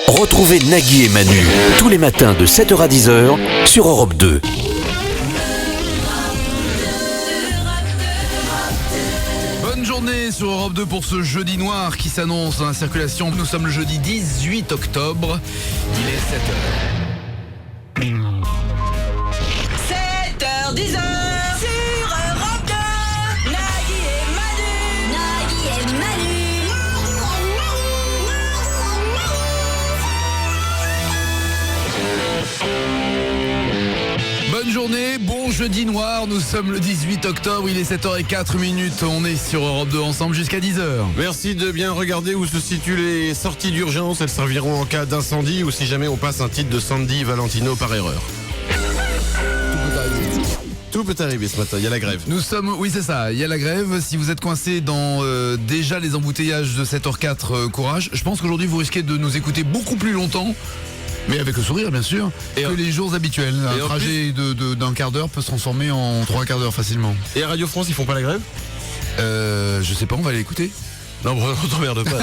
Retrouvez Nagui et Manu tous les matins de 7h à 10h sur Europe 2. Bonne journée sur Europe 2 pour ce jeudi noir qui s'annonce dans la circulation. Nous sommes le jeudi 18 octobre. Il est 7h. 7h, 10h sur Europe 2. Nagui et Manu. Nagui et Manu. Bonne journée, bon jeudi noir, nous sommes le 18 octobre, il est 7h04, on est sur Europe 2 ensemble jusqu'à 10h. Merci de bien regarder où se situent les sorties d'urgence. Elles serviront en cas d'incendie ou si jamais on passe un titre de Sandy Valentino par erreur. Tout peut arriver ce matin, il y a la grève. Nous sommes, oui c'est ça, il y a la grève. Si vous êtes coincé dans déjà les embouteillages de 7h04, courage. Je pense qu'aujourd'hui vous risquez de nous écouter beaucoup plus longtemps. Mais avec le sourire bien sûr, que les jours habituels. Un trajet d'un quart d'heure peut se transformer en 3 quarts d'heure facilement. Et à Radio France, ils font pas la grève ? Je sais pas, on va aller écouter. Non, on t'emmerde pas.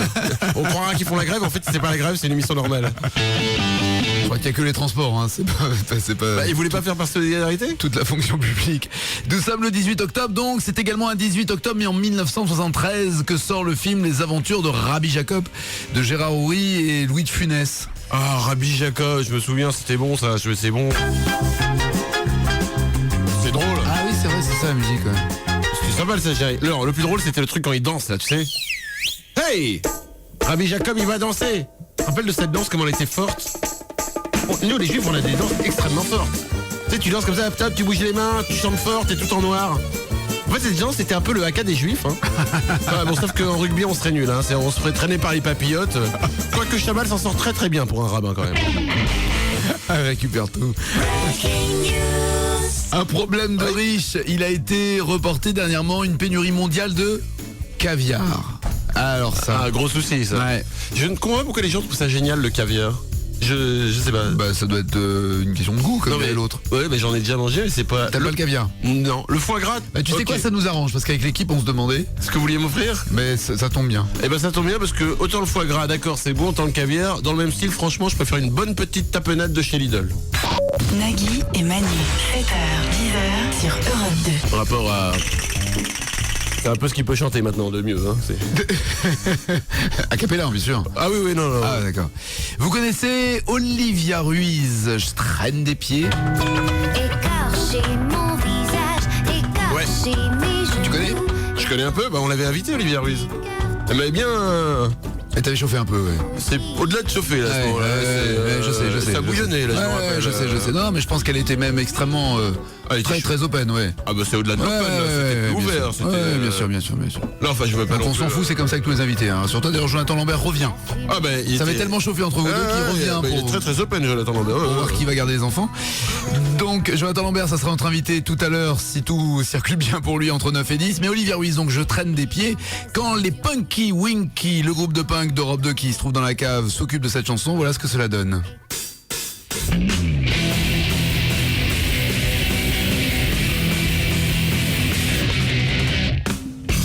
On croira qu'ils font la grève, en fait c'est pas la grève, c'est une émission normale. Je crois qu'il n'y a que les transports, hein. C'est pas... Bah, ils voulaient pas faire par solidarité ? Toute la fonction publique. Nous sommes le 18 octobre, donc c'est également un 18 octobre, mais en 1973 que sort le film Les Aventures de Rabbi Jacob de Gérard Houry et Louis de Funès. Ah, Rabbi Jacob, je me souviens, c'était bon ça, c'est bon. C'est drôle. Ah oui, c'est vrai, c'est ça la musique, ouais. C'était sympa le Sagittaire. Non, le plus drôle c'était le truc quand il danse là, tu sais. Hey, Rabbi Jacob il va danser. Tu te rappelles de cette danse, comment elle était forte? Bon, nous les juifs on a des danses extrêmement fortes. Tu sais, tu danses comme ça, hop, tu bouges les mains, tu chantes fort, t'es tout en noir. En fait cette danse c'était un peu le haka des juifs, hein. Ah, bon, sauf qu'en rugby on serait nul, hein. On se ferait traîner par les papillotes. Quoique Chabal s'en sort très très bien pour un rabbin quand même. Elle récupère tout. Un problème de riche, il a été reporté dernièrement, une pénurie mondiale de caviar. Alors ça... Ah, gros souci ça. Ouais. Je ne comprends pas pourquoi les gens trouvent ça génial le caviar. Je sais pas. Bah ça doit être une question de goût comme l'autre. Ouais, mais j'en ai déjà mangé, mais c'est pas... T'as pas le caviar? Non, le foie gras. Bah tu sais quoi, ça nous arrange, parce qu'avec l'équipe on se demandait Ce que vous vouliez m'offrir? Mais ça tombe bien. Eh ben ça tombe bien parce que autant le foie gras, d'accord, c'est bon, autant le caviar, dans le même style, franchement, je préfère une bonne petite tapenade de chez Lidl. Nagui et Manu. 7h, 10h sur Europe 2. Par rapport à... C'est un peu ce qu'il peut chanter maintenant de mieux, hein. A cappella, bien sûr. Ah oui, non. Ah d'accord. Vous connaissez Olivia Ruiz, Je traîne des pieds? Écorcher mon visage, écorcher mes joues. Tu connais? Je connais un peu, bah on l'avait invité Olivia Ruiz. Elle m'avait bien... Et t'avais chauffé un peu, ouais. C'est au-delà de chauffer là, à ce moment-là. Je sais. Ça bouillonnait là, je me rappelle. Je sais. Non, mais je pense qu'elle était même extrêmement très open, ouais. Ah bah c'est au-delà de l'open, là, c'était plus ouvert. C'était, bien sûr. Non, enfin je veux pas Donc non on plus, s'en fout, c'est comme ça avec tous les invités, hein. Surtout d'ailleurs Jonathan Lambert revient. Ah bah il Ça était... avait tellement chauffé entre vous deux qu'il revient Il est pour... très très open, Jonathan Lambert. Pour voir qui va garder les enfants. Donc Jonathan Lambert, ça sera notre invité tout à l'heure si tout circule bien pour lui entre 9 et 10. Mais Olivia Ruiz, donc Je traîne des pieds. Quand les Punky Winky, le groupe de punk d'Europe 2 qui se trouve dans la cave, s'occupe de cette chanson, voilà ce que cela donne.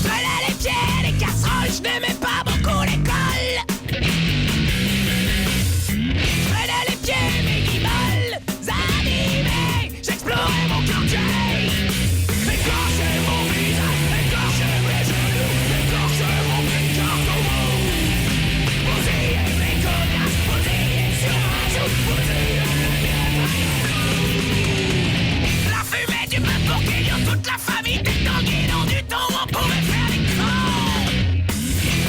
Voilà les pieds, les casseroles, je n'aimais pas beaucoup l'école. Je prenais les pieds, mes guibolles animés, j'explorais mon quartier. Écorcher mon visage, écorcher mes genoux, écorcher mon petit carton. Bousiller mes connasses, bousiller sur un jour, bousiller le bien. La fumée du pain pour cueillir toute la famille, des tanguis dans du thon, on pouvait faire des crans.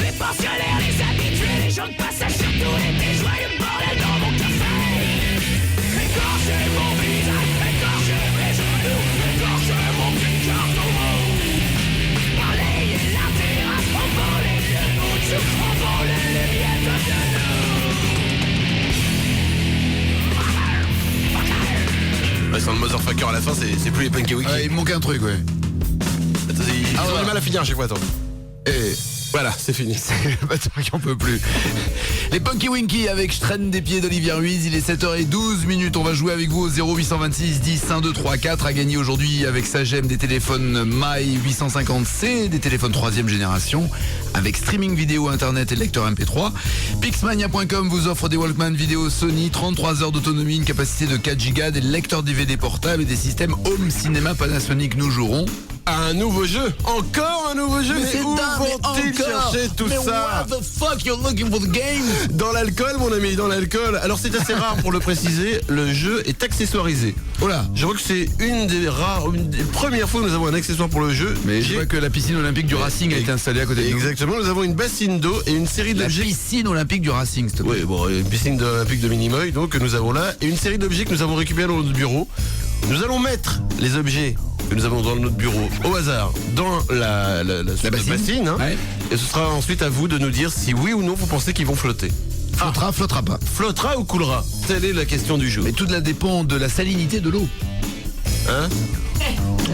Les pensionnaires, les habitués, les gens de passage, surtout l'été, joyeux bordel dans mon café. Écorcher mon visage, écorcher mes genoux, écorcher mon petit carton. Balayer la terrasse, envoler le bout de sucre, envoler les miettes de nous. Ouais, sans le motherfucker à la fin, c'est plus les Punky Winky. Il me manquait un truc, ouais. Ils ont du mal à finir à chaque fois, attends. Et Voilà, c'est fini. Le batteur qui en peut plus. Les Punky Winky avec Je traîne des pieds d'Olivia Ruiz. Il est 7h12. On va jouer avec vous au 0826 10 1 2 3 4 à gagner aujourd'hui avec Sagem des téléphones My 850C, des téléphones 3e génération avec streaming vidéo, internet et lecteur MP3. Pixmania.com vous offre des Walkman vidéo Sony, 33 heures d'autonomie, une capacité de 4 Go, des lecteurs DVD portables et des systèmes Home Cinéma Panasonic. Nous jouerons Un nouveau jeu. Encore un nouveau jeu. Mais où vont-ils chercher tout ça? What the fuck you're looking for the game? Dans l'alcool, mon ami, dans l'alcool. Alors c'est assez rare pour le préciser, le jeu est accessoirisé. Voilà, je crois que c'est une des premières fois que nous avons un accessoire pour le jeu. Mais je vois que la piscine olympique du Racing a été installée à côté de nous. Exactement, nous avons une bassine d'eau et une série d'objets. La piscine olympique du Racing, s'il te plaît. Oui, bon, une piscine olympique de Minimoy, donc que nous avons là, et une série d'objets que nous avons récupérés dans notre bureau. Nous allons mettre les objets que nous avons dans notre bureau au hasard dans la bassine, hein, ouais. Et ce sera ensuite à vous de nous dire si oui ou non vous pensez qu'ils vont flotter. Flottera, flottera pas. Flottera ou coulera? Telle est la question du jour. Mais tout dépend de la salinité de l'eau. Hein?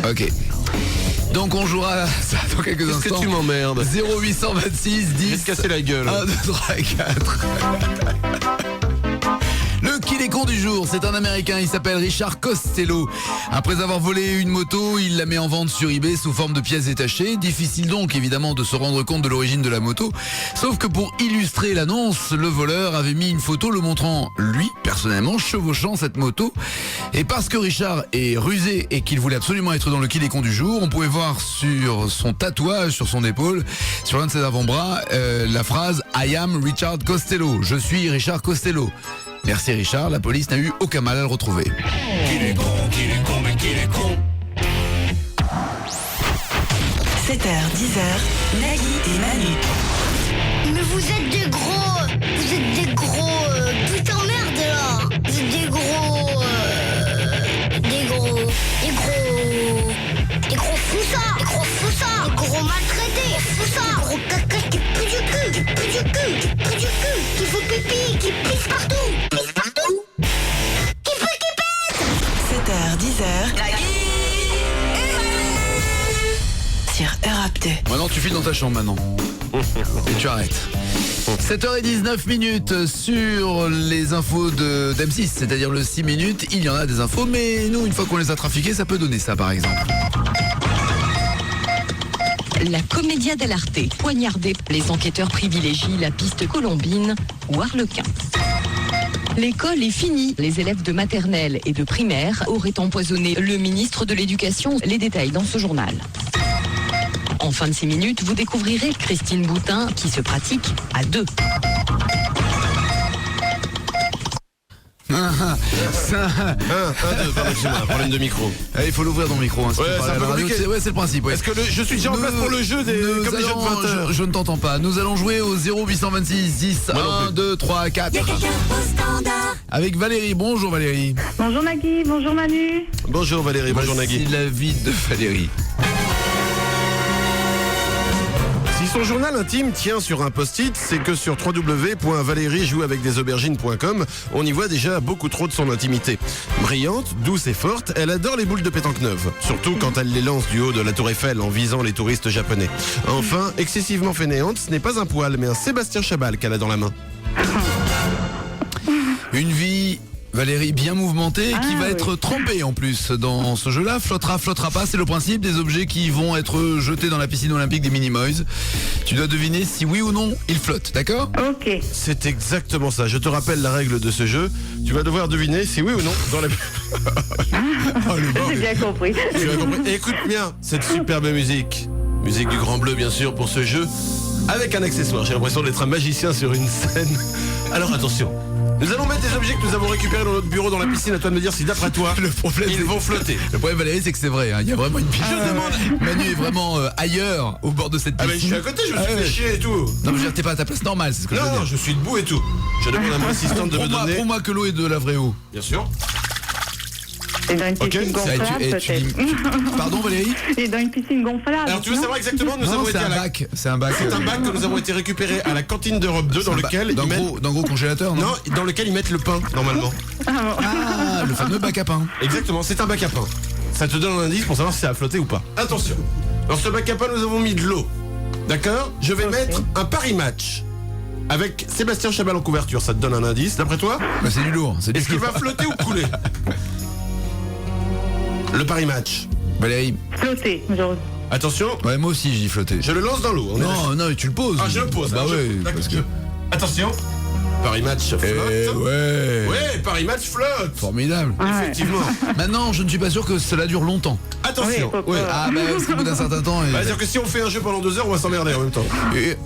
Ok. Donc on jouera ça dans quelques instants. Qu'est-ce que tu m'emmerdes? 0826 10 Je vais te casser la gueule. 1 2 3 4. Le Qui les cons du jour, c'est un Américain, il s'appelle Richard Costello. Après avoir volé une moto, il la met en vente sur eBay sous forme de pièces détachées. Difficile donc évidemment de se rendre compte de l'origine de la moto. Sauf que pour illustrer l'annonce, le voleur avait mis une photo le montrant, lui, personnellement, chevauchant cette moto. Et parce que Richard est rusé et qu'il voulait absolument être dans le Qui les cons du jour, on pouvait voir sur son tatouage, sur son épaule, sur l'un de ses avant-bras, la phrase « I am Richard Costello ». Je suis Richard Costello. Merci Richard, la police n'a eu aucun mal à le retrouver. Qu'il est con, mais qu'il est con. 7h, 10h, Nagui et Manu. Mais vous êtes des gros putain merde là. Vous êtes des gros foussards, des gros maltraités, des gros caca qui puent du cul, qui fait pipi, qui pisse partout, qui pète. 7h, 10h, Nagui et Manu. Sur Europe 2. Maintenant tu files dans ta chambre maintenant. Et tu arrêtes. 7h19 sur les infos d'M6, c'est-à-dire le 6 minutes, il y en a des infos, mais nous, une fois qu'on les a trafiquées, ça peut donner ça par exemple. La Commedia dell'arte, poignardée. Les enquêteurs privilégient la piste Colombine ou Arlequin. L'école est finie. Les élèves de maternelle et de primaire auraient empoisonné le ministre de l'Éducation. Les détails dans ce journal. En fin de 6 minutes, vous découvrirez Christine Boutin qui se pratique à deux. Problème de micro. Il faut l'ouvrir ton micro. Hein, Ouais, c'est un peu compliqué. c'est le principe. Ouais. Est-ce que je suis déjà en place pour le jeu comme les jeux de 20h? Je ne t'entends pas. Nous allons jouer au 0826 10 1 2 3 4 avec Valérie. Bonjour Valérie. Bonjour Nagui, bonjour Manu. Bonjour Valérie, bonjour Nagui. C'est la vie de Valérie. Si son journal intime tient sur un post-it, c'est que sur www.valeriejoueavecdesaubergines.com, on y voit déjà beaucoup trop de son intimité. Brillante, douce et forte, elle adore les boules de pétanque neuves, surtout quand elle les lance du haut de la tour Eiffel en visant les touristes japonais. Enfin, excessivement fainéante, ce n'est pas un poil, mais un Sébastien Chabal qu'elle a dans la main. Une vie, Valérie, bien mouvementée, qui va être trempée en plus dans ce jeu-là. Flottera, flottera pas, c'est le principe des objets qui vont être jetés dans la piscine olympique des Minimoys. Tu dois deviner si oui ou non ils flottent, d'accord? Ok. C'est exactement ça. Je te rappelle la règle de ce jeu. Tu vas devoir deviner si oui ou non dans la... J'ai bien compris. Tu as compris. Et écoute bien cette superbe musique. Musique du Grand Bleu, bien sûr, pour ce jeu. Avec un accessoire. J'ai l'impression d'être un magicien sur une scène. Alors attention. Nous allons mettre des objets que nous avons récupérés dans notre bureau dans la piscine. À toi de me dire si d'après toi, Le problème, ils c'est- vont flotter. Le problème Valérie, c'est que c'est vrai, hein. Il y a vraiment une piscine. Manu est vraiment ailleurs, au bord de cette Ah piscine. mais je suis à côté, je me suis Ah ouais. fait chier et tout. Non mais je veux dire, t'es pas à ta place normale, c'est ce que je veux Non, dire. je suis debout et tout. Je demande à mon assistante de me donner. Pour moi que l'eau est de la vraie eau. Bien sûr. Et dans une Ok, piscine Ça, gonflable peut-être. Pardon Valérie? Et dans une piscine gonflable. Alors tu veux non savoir exactement, nous Non, avons c'est été à un la... bac. C'est un bac. C'est un bac que nous avons été récupérés à la cantine d'Europe 2 dans lequel D'un ils mettent... gros congélateur, non? Non, dans lequel ils mettent le pain, normalement. Ah, le fameux bac à pain. Exactement, c'est un bac à pain. Ça te donne un indice pour savoir si ça a flotté ou pas. Attention. Dans ce bac à pain, nous avons mis de l'eau. D'accord? Je vais mettre un Paris Match avec Sébastien Chabal en couverture. Ça te donne un indice, d'après toi? Bah, c'est du lourd. C'est du Est-ce qu'il lourd. va flotter ou couler? Le Paris Match. Valérie. Flotter. Attention, Ouais, moi aussi, j'y flottais. je le lance dans l'eau. Non, tu le poses. Ah, je le pose. Bah alors, ouais, d'accord. parce que... Attention. Paris Match flotte. ouais. Ouais, Paris Match flotte. Formidable. Effectivement. Maintenant, je ne suis pas sûr que cela dure longtemps. Attention. Oui, Ah, bah, parce qu'au bout d'un certain temps... Bah, c'est-à-dire que si on fait un jeu pendant 2 heures, on va s'emmerder en même temps.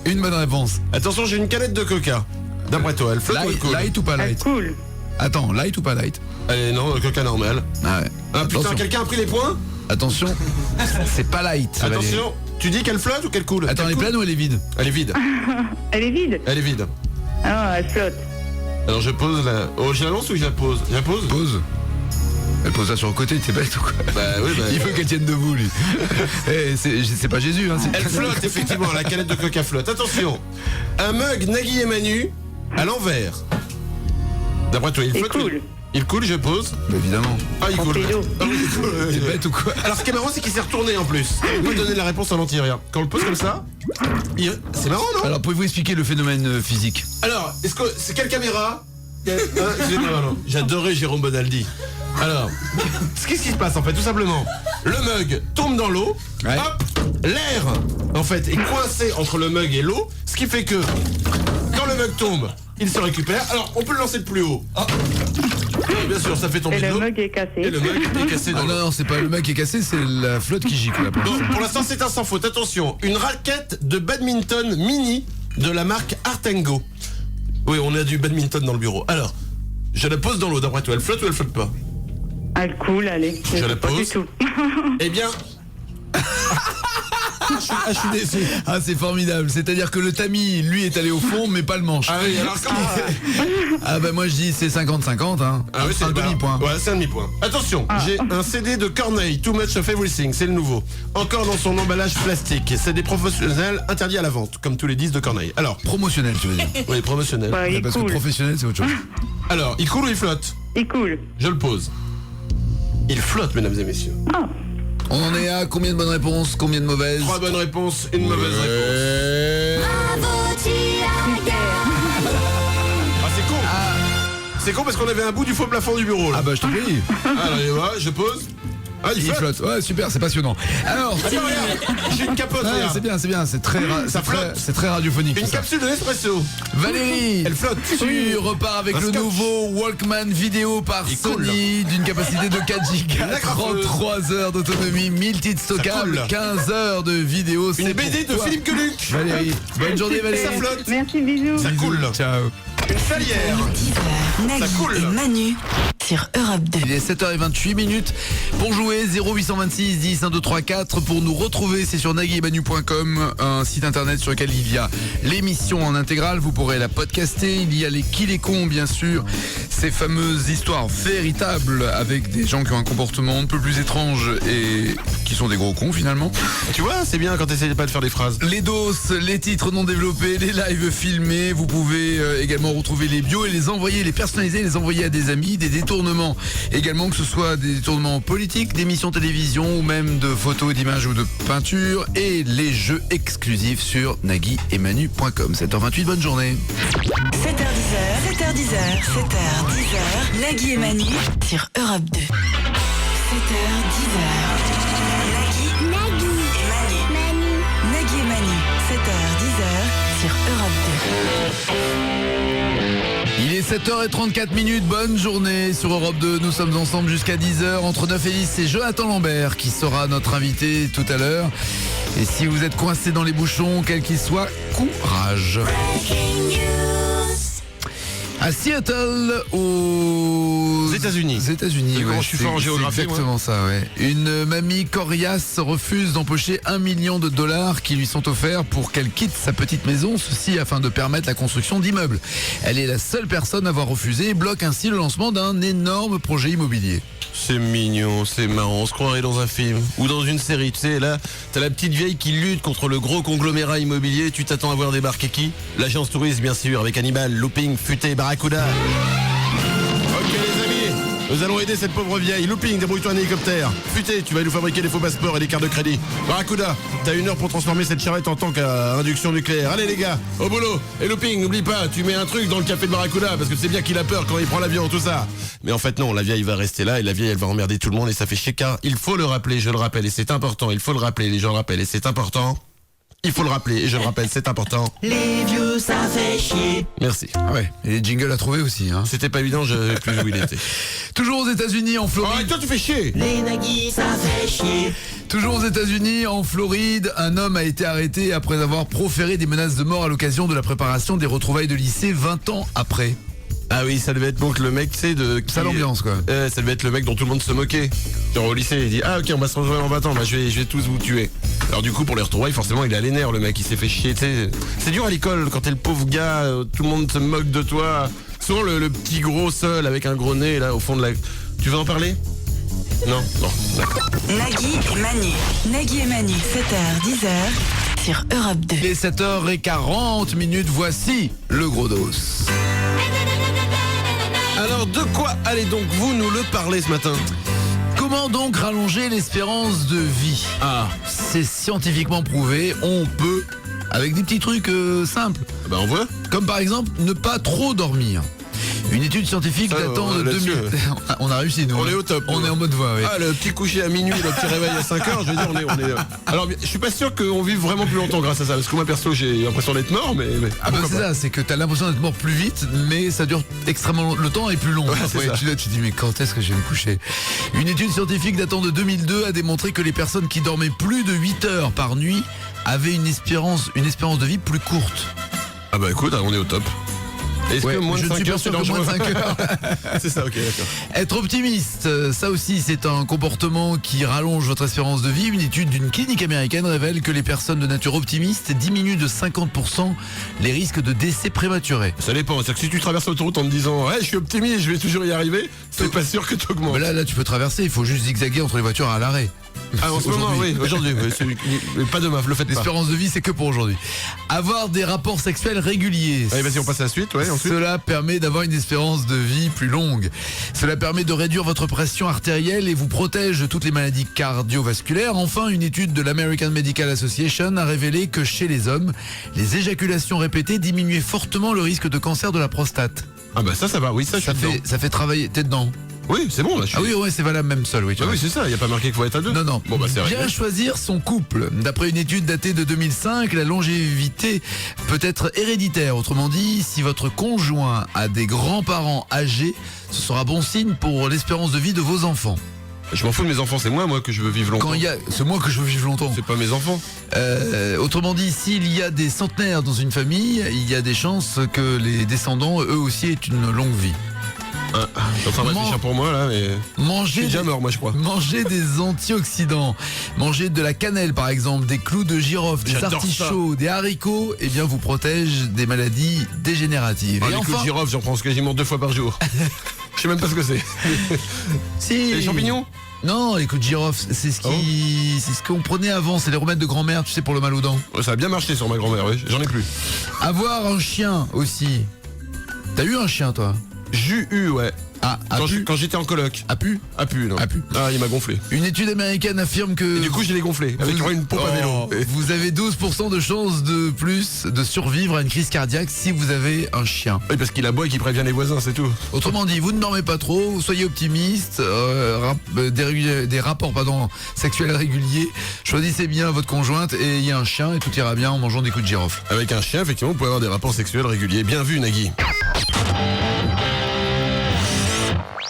Une bonne réponse. Attention, j'ai une canette de coca. D'après toi, elle flotte ou elle coule? Light ou pas light? Cool. Attends, light ou pas light? Allez, non, coca normal. Ah ouais. Ah putain, Attention. quelqu'un a pris les points? Attention, c'est pas light. Valérie. Attention, tu dis qu'elle flotte ou qu'elle coule? Attends, elle est pleine ou elle est vide? Elle est vide. Elle est vide. Elle est vide. Ah, elle flotte. Alors je pose la... Oh, je la lance ou je la pose? Je la pose? Pose. Elle pose ça sur le côté, t'es bête ou quoi? Bah oui, bah... Il faut qu'elle tienne debout, lui. Eh, c'est pas Jésus, hein. Elle flotte, effectivement, la canette de coca flotte. Attention, un mug Nagui et Manu à l'envers. D'après toi, il C'est flotte? cool. Il coule, je pose. Bah, évidemment. Ah, il coule. Torpedo. Ah oui, il coule. T'es bête ou quoi? Alors ce qui est marrant, c'est qu'il s'est retourné en plus. Il peut donner la réponse en entier, regarde. Quand on le pose comme ça, c'est marrant, non? Alors, pouvez-vous expliquer le phénomène physique? Alors, est-ce que c'est quelle caméra? Non. J'adorais Jérôme Bonaldi. Alors, qu'est-ce qui se passe en fait? Tout simplement, le mug tombe dans l'eau. Ouais. Hop, l'air en fait est coincé entre le mug et l'eau, ce qui fait que quand le mug tombe, il se récupère. Alors, on peut le lancer de plus haut. Ah. Et bien sûr, ça fait tomber Et de le l'eau. mug est cassé. Et le mug est cassé dans Ah l'eau. non, c'est pas le mec qui est cassé, c'est la flotte qui gicle là. Bon, pour l'instant, c'est un sans faute. Attention, une raquette de badminton mini de la marque Artengo. Oui, on a du badminton dans le bureau. Alors, je la pose dans l'eau, d'après toi. Elle flotte ou elle flotte pas? Elle coule, allez. Je la Pas du pose. tout. Eh bien... je suis déçu. Ah, c'est formidable. C'est-à-dire que le tamis, lui, est allé au fond, mais pas le manche. Ah oui, alors comment... Ah bah moi je dis c'est 50-50 hein. Ah oui, c'est un demi-point. Ouais, c'est un demi-point. Attention, j'ai un CD de Corneille, Too Much of Everything, c'est le nouveau. Encore dans son emballage plastique. C'est des professionnels interdits à la vente, comme tous les disques de Corneille. Alors, Promotionnel tu veux dire. oui, promotionnel. Bah, il Parce que coule. professionnel c'est autre chose. Alors, il coule ou il flotte? Il coule. Je le pose. Il flotte, mesdames et messieurs. Ah, On en est à combien de bonnes réponses, combien de mauvaises? 3 bonnes réponses, une mauvaise réponse. Ah, c'est con. C'est con parce qu'on avait un bout du faux plafond du bureau là. Ah bah je t'en prie. Alors, et voilà, je pose. Ah, il Il flotte. flotte. Ouais super, c'est passionnant. Alors, Attends, regarde, j'ai une capote, ouais, regarde. c'est bien, c'est très, Ça flotte. c'est très radiophonique. Une tout ça. capsule de Nespresso. Valérie, Elle flotte. tu repars avec Un le scotch. nouveau Walkman vidéo par Il coule. Sony d'une capacité de 4 Go, La graffeuse. 33 heures d'autonomie, 1000 titres stockables, coule. 15 heures de vidéo. Une c'est BD pour de toi. Philippe Gueluc. Valérie, bonne journée Valérie. Ça flotte. merci, bisous. Ça coule. Ciao. Une salière. 10h, Nagui coule. et Manu sur Europe 2. Il est 7h28 pour jouer 0826 10 1 2 3 4 pour nous retrouver c'est sur naguiemanu.com, un site internet sur lequel il y a l'émission en intégrale, vous pourrez la podcaster, il y a les qui les cons bien sûr, ces fameuses histoires véritables avec des gens qui ont un comportement un peu plus étrange et qui sont des gros cons finalement. Tu vois, c'est bien quand t'essayes pas de faire des phrases. Les doses, les titres non développés, les lives filmés, vous pouvez également retrouver les bios et les envoyer, les personnaliser, les envoyer à des amis, des détournements également, que ce soit des détournements politiques, d'émissions télévision ou même de photos, d'images ou de peintures, et les jeux exclusifs sur naguiemanu.com. 7h28, bonne journée. 7h10, 7h10, Nagui et Manu sur Europe 2. 7h10, Nagui et Manu. Nagui et Manu, 7h10 sur Europe 2. Il est 7h34, bonne journée sur Europe 2, nous sommes ensemble jusqu'à 10h, entre 9 et 10, c'est Jonathan Lambert qui sera notre invité tout à l'heure. Et si vous êtes coincé dans les bouchons, quel qu'il soit, courage. À Seattle, aux États-Unis. États-Unis, Comment je suis fort en géographie, c'est exactement ça, ouais. Une mamie coriace refuse d'empocher $1 million qui lui sont offerts pour qu'elle quitte sa petite maison, ceci afin de permettre la construction d'immeubles. Elle est la seule personne à avoir refusé et bloque ainsi le lancement d'un énorme projet immobilier. C'est mignon, c'est marrant, on se croirait dans un film ou dans une série, tu sais, là, t'as la petite vieille qui lutte contre le gros conglomérat immobilier, tu t'attends à voir débarquer qui? L'agence touriste, bien sûr, avec Hannibal, Looping, Futé, Barracuda. Ok les amis, Nous allons aider cette pauvre vieille. Looping, débrouille-toi un hélicoptère. Futé, tu vas nous fabriquer les faux passeports et les cartes de crédit. Barracuda, t'as 1 heure pour transformer cette charrette en tank à induction nucléaire. Allez les gars, au boulot. Et Looping, n'oublie pas, tu mets un truc dans le café de Barracuda parce que c'est bien qu'il a peur quand il prend l'avion, tout ça. Mais en fait non, la vieille va rester là et la vieille elle va emmerder tout le monde et ça fait chier car il faut le rappeler, je le rappelle et c'est important. Il faut le rappeler, les gens le rappellent et c'est important. Il faut le rappeler et je le rappelle, c'est important. Les vieux, ça fait chier. Merci. Ah ouais, et les jingles à trouver aussi. Hein. C'était pas évident, je savais plus où il était. Toujours aux États-Unis, en Oh, et Floride. toi tu fais chier. Les naguis, ça fait chier. Toujours aux États-Unis, en Floride, un homme a été arrêté après avoir proféré des menaces de mort à l'occasion de la préparation des retrouvailles de lycée 20 ans après. Ah oui, ça devait être donc le mec, tu sais, de... Ça l'ambiance, quoi. Ça devait être le mec dont tout le monde se moquait. Genre au lycée, il dit, ah ok, on va se retrouver en 20 ans, bah je vais tous vous tuer. Alors du coup, pour les retrouvailles, forcément, il a les nerfs, le mec, il s'est fait chier, tu sais. C'est dur à l'école, quand t'es le pauvre gars, tout le monde se moque de toi. Souvent le petit gros seul, avec un gros nez, là, au fond de la... Tu veux en parler? Non, d'accord. Nagui et Manu. Nagui et Manu, 7h, 10h sur Europe 2. Il est 7h40, voici le gros dos. Alors de quoi allez donc vous nous le parler ce matin? Comment donc rallonger l'espérance de vie? Ah, C'est scientifiquement prouvé, on peut, avec des petits trucs simples. bah on veut. Comme par exemple, ne pas trop dormir. Une étude scientifique Ça, datant de là-dessus, 2000... On a réussi, nous. On hein. est au top. On est en mode voix, oui. Ah, le petit coucher à minuit, le petit réveil à 5h, je veux dire, on est... Alors, je suis pas sûr qu'on vive vraiment plus longtemps grâce à ça, parce que moi, perso, j'ai l'impression d'être mort, mais Ah bah pourquoi c'est pas. ça, c'est que t'as l'impression d'être mort plus vite, mais ça dure extrêmement le temps est plus long. Ouais, c'est ça. Tu te dis mais quand est-ce que je vais me coucher? Une étude scientifique datant de 2002 a démontré que les personnes qui dormaient plus de 8 heures par nuit avaient une espérance de vie plus courte. Ah bah écoute, on est au top. Est-ce Ouais, que moins de je ne 5 suis pas heures, c'est sûr que moins dangereux? de 5 heures. C'est ça, ok, d'accord. Être optimiste, ça aussi c'est un comportement qui rallonge votre espérance de vie. Une étude d'une clinique américaine révèle que les personnes de nature optimiste diminuent de 50% les risques de décès prématurés. Ça dépend, c'est-à-dire que si tu traverses l'autoroute en te disant « Ouais, je suis optimiste, je vais toujours y arriver », c'est pas sûr que tu augmentes. Mais là tu peux traverser, il faut juste zigzaguer entre les voitures à l'arrêt. Ah, en ce moment, oui, aujourd'hui, mais pas demain, le faites pas. L'espérance de vie c'est que pour aujourd'hui. Avoir des rapports sexuels réguliers. Allez, vas-y, on passe à la suite, ouais, ensuite. Cela permet d'avoir une espérance de vie plus longue. Cela permet de réduire votre pression artérielle et vous protège de toutes les maladies cardiovasculaires. Enfin, une étude de l'American Medical Association a révélé que chez les hommes, les éjaculations répétées diminuaient fortement le risque de cancer de la prostate. Ah bah ça va, oui, ça je suis dedans. Ça fait travailler, t'es dedans. Oui, c'est bon, là, je suis... Ah oui, ouais, c'est valable même seul, oui. tu Ah vois. oui, c'est ça, il n'y a pas marqué qu'il faut être à deux. Non, non. Bon, bah c'est Bien vrai. choisir son couple. D'après une étude datée de 2005, la longévité peut être héréditaire. Autrement dit, si votre conjoint a des grands-parents âgés, ce sera bon signe pour l'espérance de vie de vos enfants. Je m'en fous de mes enfants, c'est moi que je veux vivre longtemps. Quand il y a, c'est moi que je veux vivre longtemps. C'est pas mes enfants. Autrement dit, s'il y a des centenaires dans une famille, il y a des chances que les descendants, eux aussi, aient une longue vie. Je suis en train de réfléchir pour moi là, mais... Je Manger suis déjà mort, moi, je crois. Manger des antioxydants, manger de la cannelle par exemple, des clous de girofle, des J'adore artichauts, des haricots, eh bien vous protège des maladies dégénératives. Ah, Et les clous enfin, de girofle, j'en prends quasiment 2 fois par jour. Je sais même pas ce que c'est. si Et les champignons? Non, les clous de girofle, c'est ce c'est ce qu'on prenait avant, c'est les remèdes de grand-mère, tu sais, pour le mal aux dents. Oh, ça a bien marché sur ma grand-mère, oui. J'en ai plus. Avoir un chien aussi. T'as eu un chien toi? J'ai eu, ouais. Ah, a pu? Quand j'étais en coloc. A pu? A pu, non. A pu. Ah, il m'a gonflé. Une étude américaine affirme que... Et du coup, je l'ai gonflé. Avec une pompe à vélo. Vous avez 12% de chances de plus de survivre à une crise cardiaque si vous avez un chien. Oui, parce qu'il aboie et qu'il prévient les voisins, c'est tout. Autrement dit, vous ne dormez pas trop, soyez optimiste, des rapports sexuels réguliers, choisissez bien votre conjointe et ayez un chien et tout ira bien en mangeant des coups de girofle. Avec un chien, effectivement, vous pouvez avoir des rapports sexuels réguliers. Bien vu, Nagui.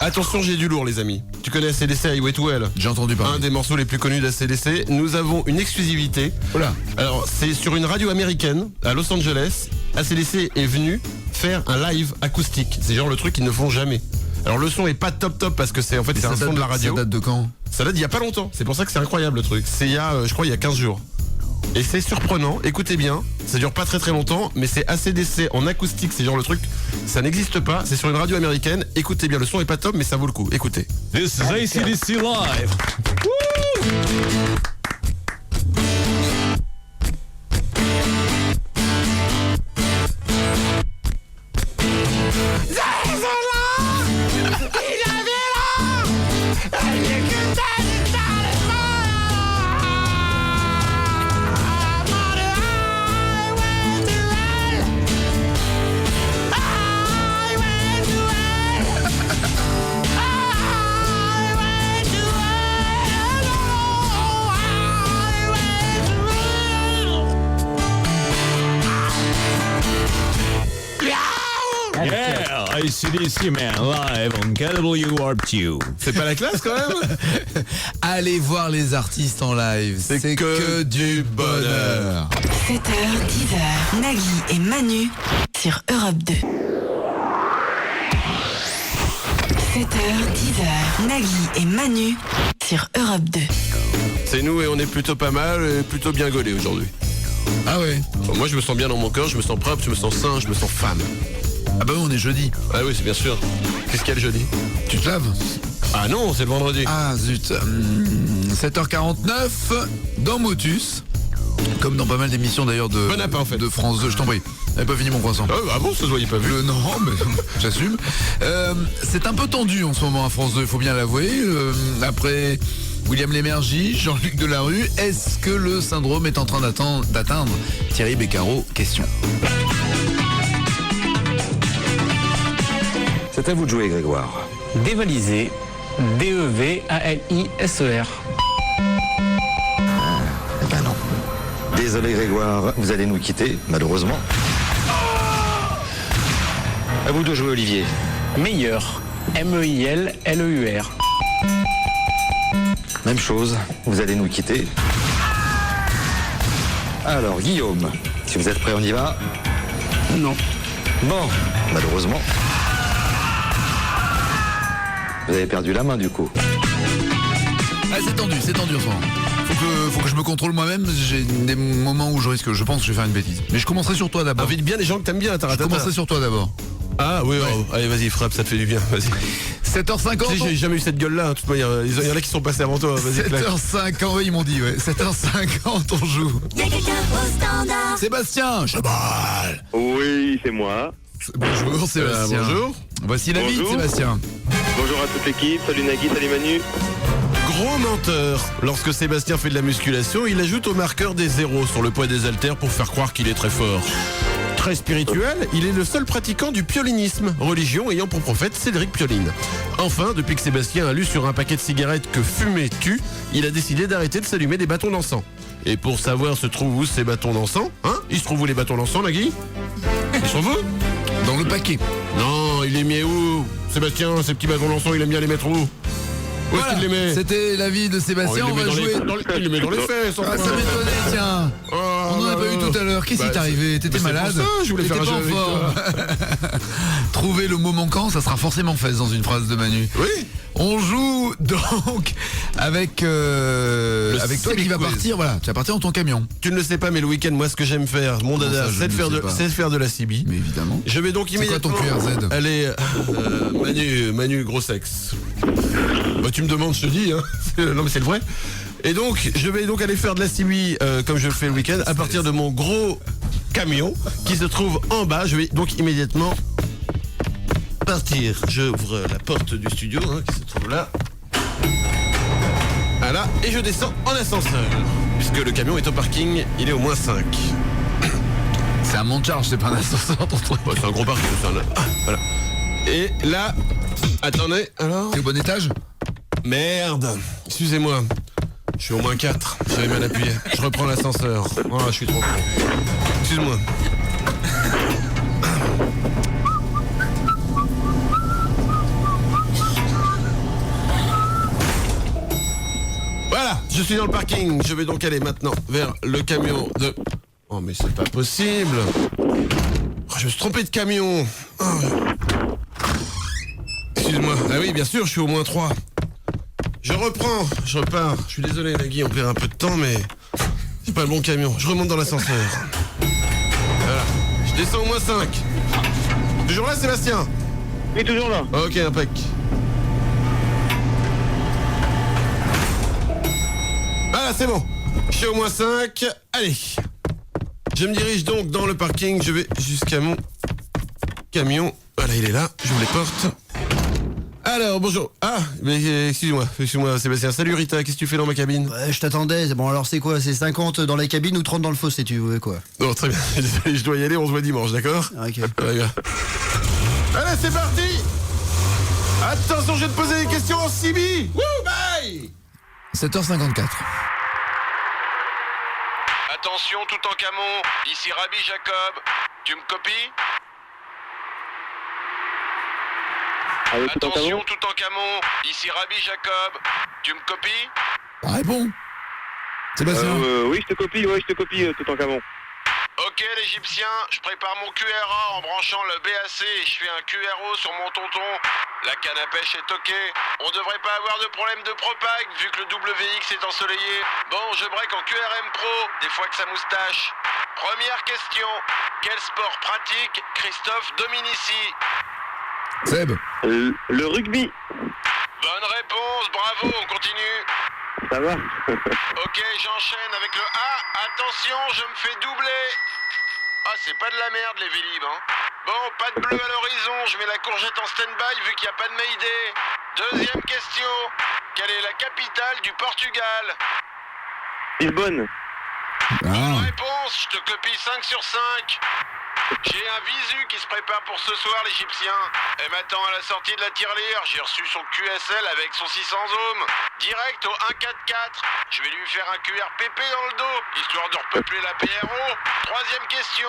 Attention, j'ai du lourd, les amis. Tu connais ACDC, I Wait Well? J'ai entendu parler. Un des morceaux les plus connus d'ACDC. Nous avons une exclusivité. Voilà. Alors, c'est sur une radio américaine, à Los Angeles. ACDC est venu faire un live acoustique. C'est genre le truc qu'ils ne font jamais. Alors, le son est pas top parce que c'est un son de la radio. Ça date de quand? Ça date d'il y a pas longtemps. C'est pour ça que c'est incroyable, le truc. C'est il y a, je crois, il y a 15 jours. Et c'est surprenant, écoutez bien, ça dure pas très longtemps, mais c'est ACDC en acoustique, c'est genre le truc, ça n'existe pas, c'est sur une radio américaine, écoutez bien, le son est pas top, mais ça vaut le coup, écoutez. This is AC/DC Live. ACDC, man, live on KWRT. C'est pas la classe quand même? Allez voir les artistes en live, c'est que du bonheur. 7h, 10h, Nagui et Manu sur Europe 2. 7h, 10h, Nagui et Manu sur Europe 2. C'est nous et on est plutôt pas mal et plutôt bien gaulés aujourd'hui. Ah ouais. Moi je me sens bien dans mon corps, je me sens propre, je me sens sain, je me sens femme. Ah bah oui, on est jeudi. Ah oui, c'est bien sûr. Qu'est-ce qu'il y a le jeudi? Tu te laves? Ah non, c'est le vendredi. Ah zut. 7h49 dans Motus. Comme dans pas mal d'émissions d'ailleurs de, Bon appétit, en fait. de France 2, je t'en prie. J'avais pas fini mon croissant. Ah bon, ça se voyait pas vu. Non, mais j'assume. C'est un peu tendu en ce moment à France 2, il faut bien l'avouer. Après William Lémergie, Jean-Luc Delarue, est-ce que le syndrome est en train d'atteindre Thierry Beccaro? Question. C'est à vous de jouer, Grégoire. Dévaliser, D-E-V-A-L-I-S-E-R. Eh ben non. Désolé, Grégoire, vous allez nous quitter, malheureusement. À vous de jouer, Olivier. Meilleur, M-E-I-L-L-E-U-R. Même chose, vous allez nous quitter. Alors, Guillaume, si vous êtes prêt, on y va? Non. Bon, malheureusement. Vous avez perdu la main, du coup. Ah, c'est tendu en ce moment. Faut que je me contrôle moi-même. J'ai des moments où je pense que je vais faire une bêtise. Mais je commencerai sur toi d'abord. Invite bien les gens que t'aimes bien, Je commencerai sur toi d'abord. Ah oui, Ouais. allez vas-y, frappe, ça te fait du bien, vas-y. 7h50. Tu sais, j'ai jamais eu cette gueule-là, de toute manière. Il y en a qui sont passés avant toi, vas-y, claque. 7h50, oui, ils m'ont dit, ouais. 7h50, on joue. Sébastien, Chabal. Oui, c'est moi. Bonjour Sébastien. Bonjour. Voici la vie de Bonjour. Sébastien. Bonjour à toute l'équipe, salut Nagui, salut Manu. Gros menteur. Lorsque Sébastien fait de la musculation, il ajoute au marqueur des zéros sur le poids des haltères pour faire croire qu'il est très fort. Très spirituel, il est le seul pratiquant du piolinisme, religion ayant pour prophète Cédric Pioline. Enfin, depuis que Sébastien a lu sur un paquet de cigarettes que fumer tue, il a décidé d'arrêter de s'allumer des bâtons d'encens. Et pour savoir se trouvent où ces bâtons d'encens, hein? Ils se trouvent où les bâtons d'encens, Nagui? Ils sont où? Dans le paquet. Non, il les met où? Sébastien, ces petits bâtons d'encens, il aime bien les mettre où? Où est-ce qu'il les met? C'était la vie de Sébastien. Oh, On va jouer. il les met dans les fesses. Ah, ça m'étonnait, tiens. On en a pas eu tout à l'heure. Qu'est-ce qui t'est arrivé? T'étais malade? C'est pour ça, je voulais faire un jeu avec toi. Trouver le mot manquant, ça sera forcément fait dans une phrase de Manu. Oui. On joue donc avec toi qui va partir. Voilà, tu vas partir dans ton camion. Tu ne le sais pas, mais le week-end, moi, ce que j'aime faire, mon Comment dada, ça, je c'est ne le sais pas. de faire de la CB. Mais évidemment. Je vais donc C'est quoi immédiatement. ton QRZ? Allez, Manu, gros sexe. Bah, tu me demandes, je te dis. Hein. Non, mais c'est le vrai. Et donc, je vais donc aller faire de la CB comme je le fais le week-end à partir de mon gros camion qui se trouve en bas. Je vais donc immédiatement partir. J'ouvre la porte du studio hein, qui se trouve là. Voilà, et je descends en ascenseur. Puisque le camion est au parking, il est au moins 5. C'est un monte-charge, c'est pas un ascenseur ton truc. Ouais, c'est un gros parking, voilà. Et là, attendez, alors. T'es au bon étage? Merde, excusez-moi. Je suis au moins 4, j'avais mal appuyé. Je reprends l'ascenseur. Oh, je suis trop con. Excuse-moi. Voilà, je suis dans le parking. Je vais donc aller maintenant vers le camion de... Oh mais c'est pas possible. Oh, je me suis trompé de camion. Oh. Excuse-moi. Ah oui, bien sûr, je suis au moins 3. Je repars. Je suis désolé Nagui, on perd un peu de temps, mais c'est pas le bon camion. Je remonte dans l'ascenseur. Voilà. Je descends au moins 5. Toujours là, Sébastien? Oui, toujours là. Ok, impec. Voilà, c'est bon. Je suis au moins 5. Allez. Je me dirige donc dans le parking. Je vais jusqu'à mon camion. Voilà, il est là. J'ouvre les portes. Alors, bonjour. Ah, mais excuse-moi, Sébastien. Salut Rita, qu'est-ce que tu fais dans ma cabine? Ouais, je t'attendais. Bon, alors c'est quoi? C'est 50 dans la cabine ou 30 dans le fossé, tu veux quoi? Non, très bien. Désolé, je dois y aller, on se voit dimanche, d'accord? Ok. Ouais, bien. Allez, c'est parti. Attention, je vais te poser des questions en CB. Wouh, bye. 7h54. Attention tout en camon, ici Rabbi Jacob. Tu me copies? Avec Attention, Toutankhamon, ici Rabbi Jacob. Tu me copies? Réponds. Sébastien. Oui, je te copie, Toutankhamon. Ok l'Égyptien, je prépare mon QRA en branchant le BAC et je fais un QRO sur mon tonton. La canne à pêche est ok. On devrait pas avoir de problème de propag vu que le WX est ensoleillé. Bon, je break en QRM Pro, des fois que ça moustache. Première question, quel sport pratique Christophe Dominici? Seb. Le rugby. Bonne réponse, bravo, on continue. Ça va. Ok, j'enchaîne avec le A. Attention, je me fais doubler. Ah, c'est pas de la merde les Vélib, hein. Bon, pas de bleu à l'horizon, je mets la courgette en stand-by vu qu'il n'y a pas de Mayday. Deuxième question, quelle est la capitale du Portugal? Lisbonne. Bonne réponse, je te copie 5 sur 5. J'ai un visu qui se prépare pour ce soir, l'Égyptien. Elle m'attend à la sortie de la tirelire. J'ai reçu son QSL avec son 600 ohms. Direct au 144. Je vais lui faire un QRPP dans le dos, histoire de repeupler la PRO. Troisième question.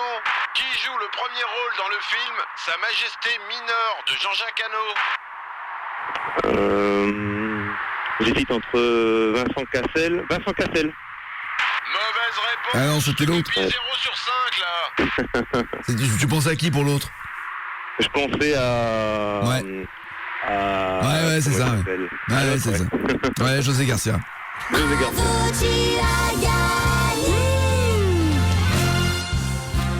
Qui joue le premier rôle dans le film Sa Majesté Mineure de Jean-Jacques Hano? J'hésite entre Vincent Cassel. Mauvaise réponse. Ah non, c'était l'autre. 0 sur 5 là. Tu pensais à qui pour l'autre? Je pensais à... Ouais. Ouais, c'est ça. Ouais, c'est ça. Ouais, José Garcia.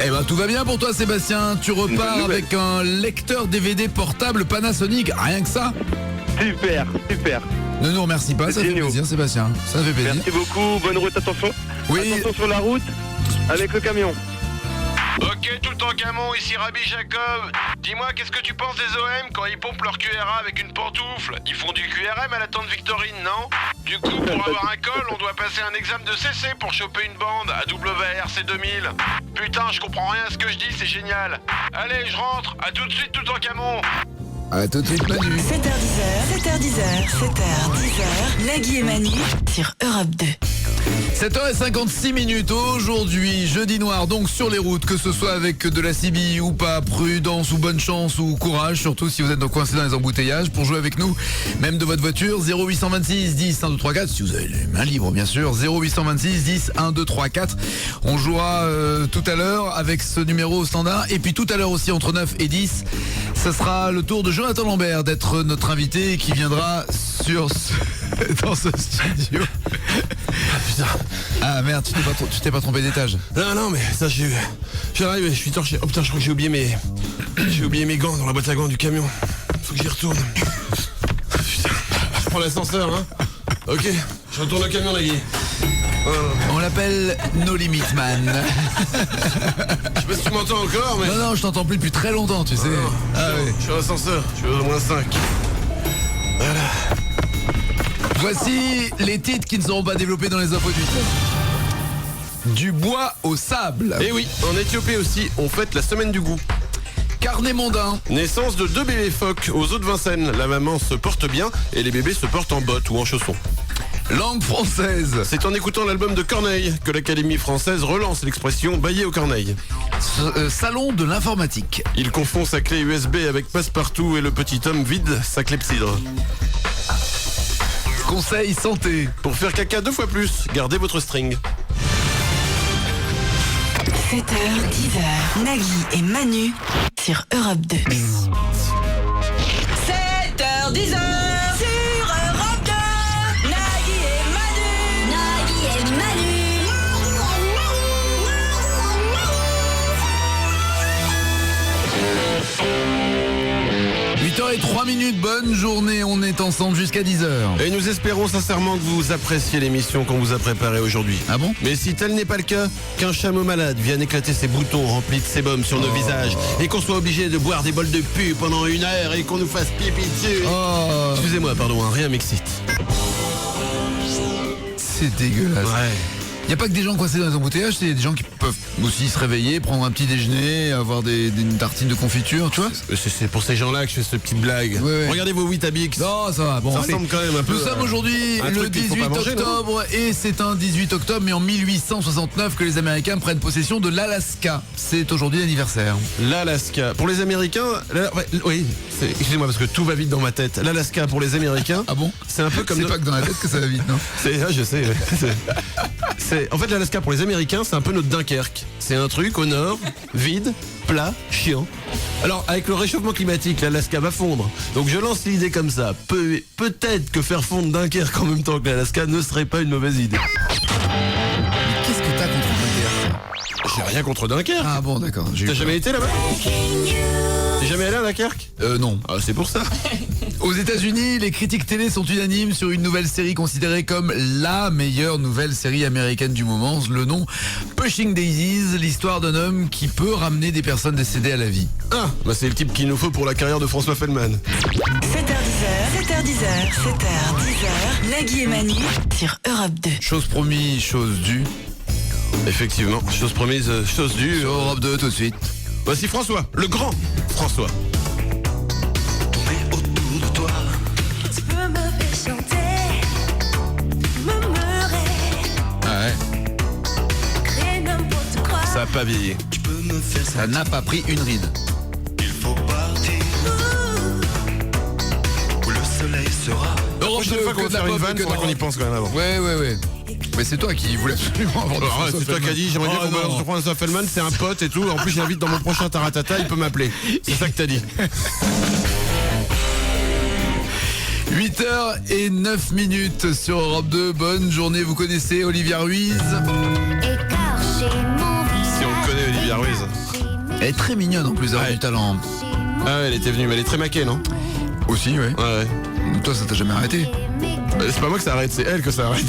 Eh ben tout va bien pour toi Sébastien, tu repars avec un lecteur DVD portable Panasonic, rien que ça. Super. Ne nous remercie pas, ça fait plaisir Sébastien, ça fait plaisir. Merci beaucoup, bonne route, attention. Oui. Attention sur la route, avec le camion. Ok, Toutankhamon, ici Rabbi Jacob. Dis-moi, qu'est-ce que tu penses des OM quand ils pompent leur QRA avec une pantoufle? Ils font du QRM à la tante Victorine, non? Du coup, pour avoir un col, on doit passer un examen de CC pour choper une bande à WRC 2000. Putain, je comprends rien à ce que je dis, c'est génial. Allez, je rentre, à tout de suite, Toutankhamon. À tout de suite Manu. 7h10, Nagui et Manu sur Europe 2. 7h56 aujourd'hui, jeudi noir, donc sur les routes, que ce soit avec de la CB ou pas, prudence ou bonne chance ou courage, surtout si vous êtes coincé dans les embouteillages, pour jouer avec nous, même de votre voiture, 0826 10 1 2 3 4, si vous avez les mains libres bien sûr, 0826 10 1 2 3 4. On jouera tout à l'heure avec ce numéro au standard, et puis tout à l'heure aussi entre 9 et 10, ça sera le tour de Jonathan Lambert d'être notre invité qui viendra dans ce studio. Ah merde, tu t'es pas trompé d'étage. Non, mais ça j'arrive, je suis torché. Oh putain, je crois que j'ai oublié mes gants dans la boîte à gants du camion. Faut que j'y retourne. Putain, je prends l'ascenseur, hein. Ok, je retourne au camion, Nagui. On l'appelle No Limit Man. Je sais pas si tu m'entends encore, mais... Non, je t'entends plus depuis très longtemps, tu sais. Je suis à l'ascenseur, je suis au moins 5. Voilà. Voici les titres qui ne seront pas développés dans les infos du temps. Du bois au sable. Et oui, en Éthiopie aussi, on fête la semaine du goût. Carnet mondain. Naissance de 2 bébés phoques aux eaux de Vincennes. La maman se porte bien et les bébés se portent en bottes ou en chaussons. Langue française. C'est en écoutant l'album de Corneille que l'Académie française relance l'expression bailler au Corneille. Salon de l'informatique. Il confond sa clé USB avec Passepartout et le petit homme vide sa clepsydre. Conseil santé. Pour faire caca 2 fois plus, gardez votre string. 7h, 10h, Nagui et Manu sur Europe 2. 7h, 10h sur Europe 2. Nagui et Manu. 8h03, bonne journée, on est ensemble jusqu'à 10h. Et nous espérons sincèrement que vous appréciez l'émission qu'on vous a préparée aujourd'hui. Ah bon? Mais si tel n'est pas le cas, qu'un chameau malade vienne éclater ses boutons remplis de sébum sur nos visages et qu'on soit obligé de boire des bols de pu pendant 1 heure et qu'on nous fasse pipi dessus. Excusez-moi, pardon, rien m'excite. C'est dégueulasse. Ouais. n'y a pas que des gens coincés dans les embouteillages, il y a des gens qui peuvent aussi se réveiller, prendre un petit déjeuner, avoir une tartine de confiture, tu vois. C'est pour ces gens-là que je fais cette petite blague. Ouais. Regardez vos 8 Abix. Non, ça va. Bon, ça allez. ressemble quand même un peu. Nous sommes aujourd'hui un le truc qu'il faut 18 pas manger, octobre et c'est un 18 octobre, mais en 1869 que les Américains prennent possession de l'Alaska. C'est aujourd'hui l'anniversaire. L'Alaska. Pour les Américains, oui, excusez-moi parce que tout va vite dans ma tête. L'Alaska pour les Américains. Ah bon? C'est un peu comme. C'est pas que dans la tête que ça va vite, non? Je sais. En fait, l'Alaska pour les Américains, c'est un peu notre Dunkerque. C'est un truc au nord, vide, plat, chiant. Alors, avec le réchauffement climatique, l'Alaska va fondre. Donc, je lance l'idée comme ça. Peut-être que faire fondre Dunkerque en même temps que l'Alaska ne serait pas une mauvaise idée. Mais qu'est-ce que t'as contre Dunkerque? J'ai rien contre Dunkerque. Ah bon, d'accord. T'as jamais été là-bas? T'es jamais allé à Dunkerque? Non. Ah, c'est pour ça. Aux États-Unis, les critiques télé sont unanimes sur une nouvelle série considérée comme la meilleure nouvelle série américaine du moment. Le nom Pushing Daisies, l'histoire d'un homme qui peut ramener des personnes décédées à la vie. Ah, bah c'est le type qu'il nous faut pour la carrière de François Feldman. 7h10, Nagui et Manu sur Europe 2. Chose promise, chose due. Effectivement, chose promise, chose due. Sur Europe 2 tout de suite. Voici François, le grand François. Tu peux me faire chanter, murmurer, Ah ouais. créer n'importe quoi. Ça a pas vieilli. Ça n'a pas pris une ride. Où le soleil sera. La prochaine fois qu'on va faire une vanne, faudra qu'on y pense quand même avant. Ouais. Mais c'est toi qui voulais absolument avoir Alors, c'est toi qui as dit, j'aimerais bien qu'on balance sur François Feldman, c'est un pote et tout. En plus, je l'invite dans mon prochain Taratata, il peut m'appeler. C'est ça que t'as dit. 8h09 sur Europe 2. Bonne journée, vous connaissez Olivia Ruiz. Si on connaît Olivia Ruiz. Elle est très mignonne en plus, elle a du talent. Ah ouais, elle était venue, mais elle est très maquée, non? Aussi, ouais. Ouais. Toi, ça t'a jamais arrêté? C'est pas moi que ça arrête, c'est elle que ça arrête.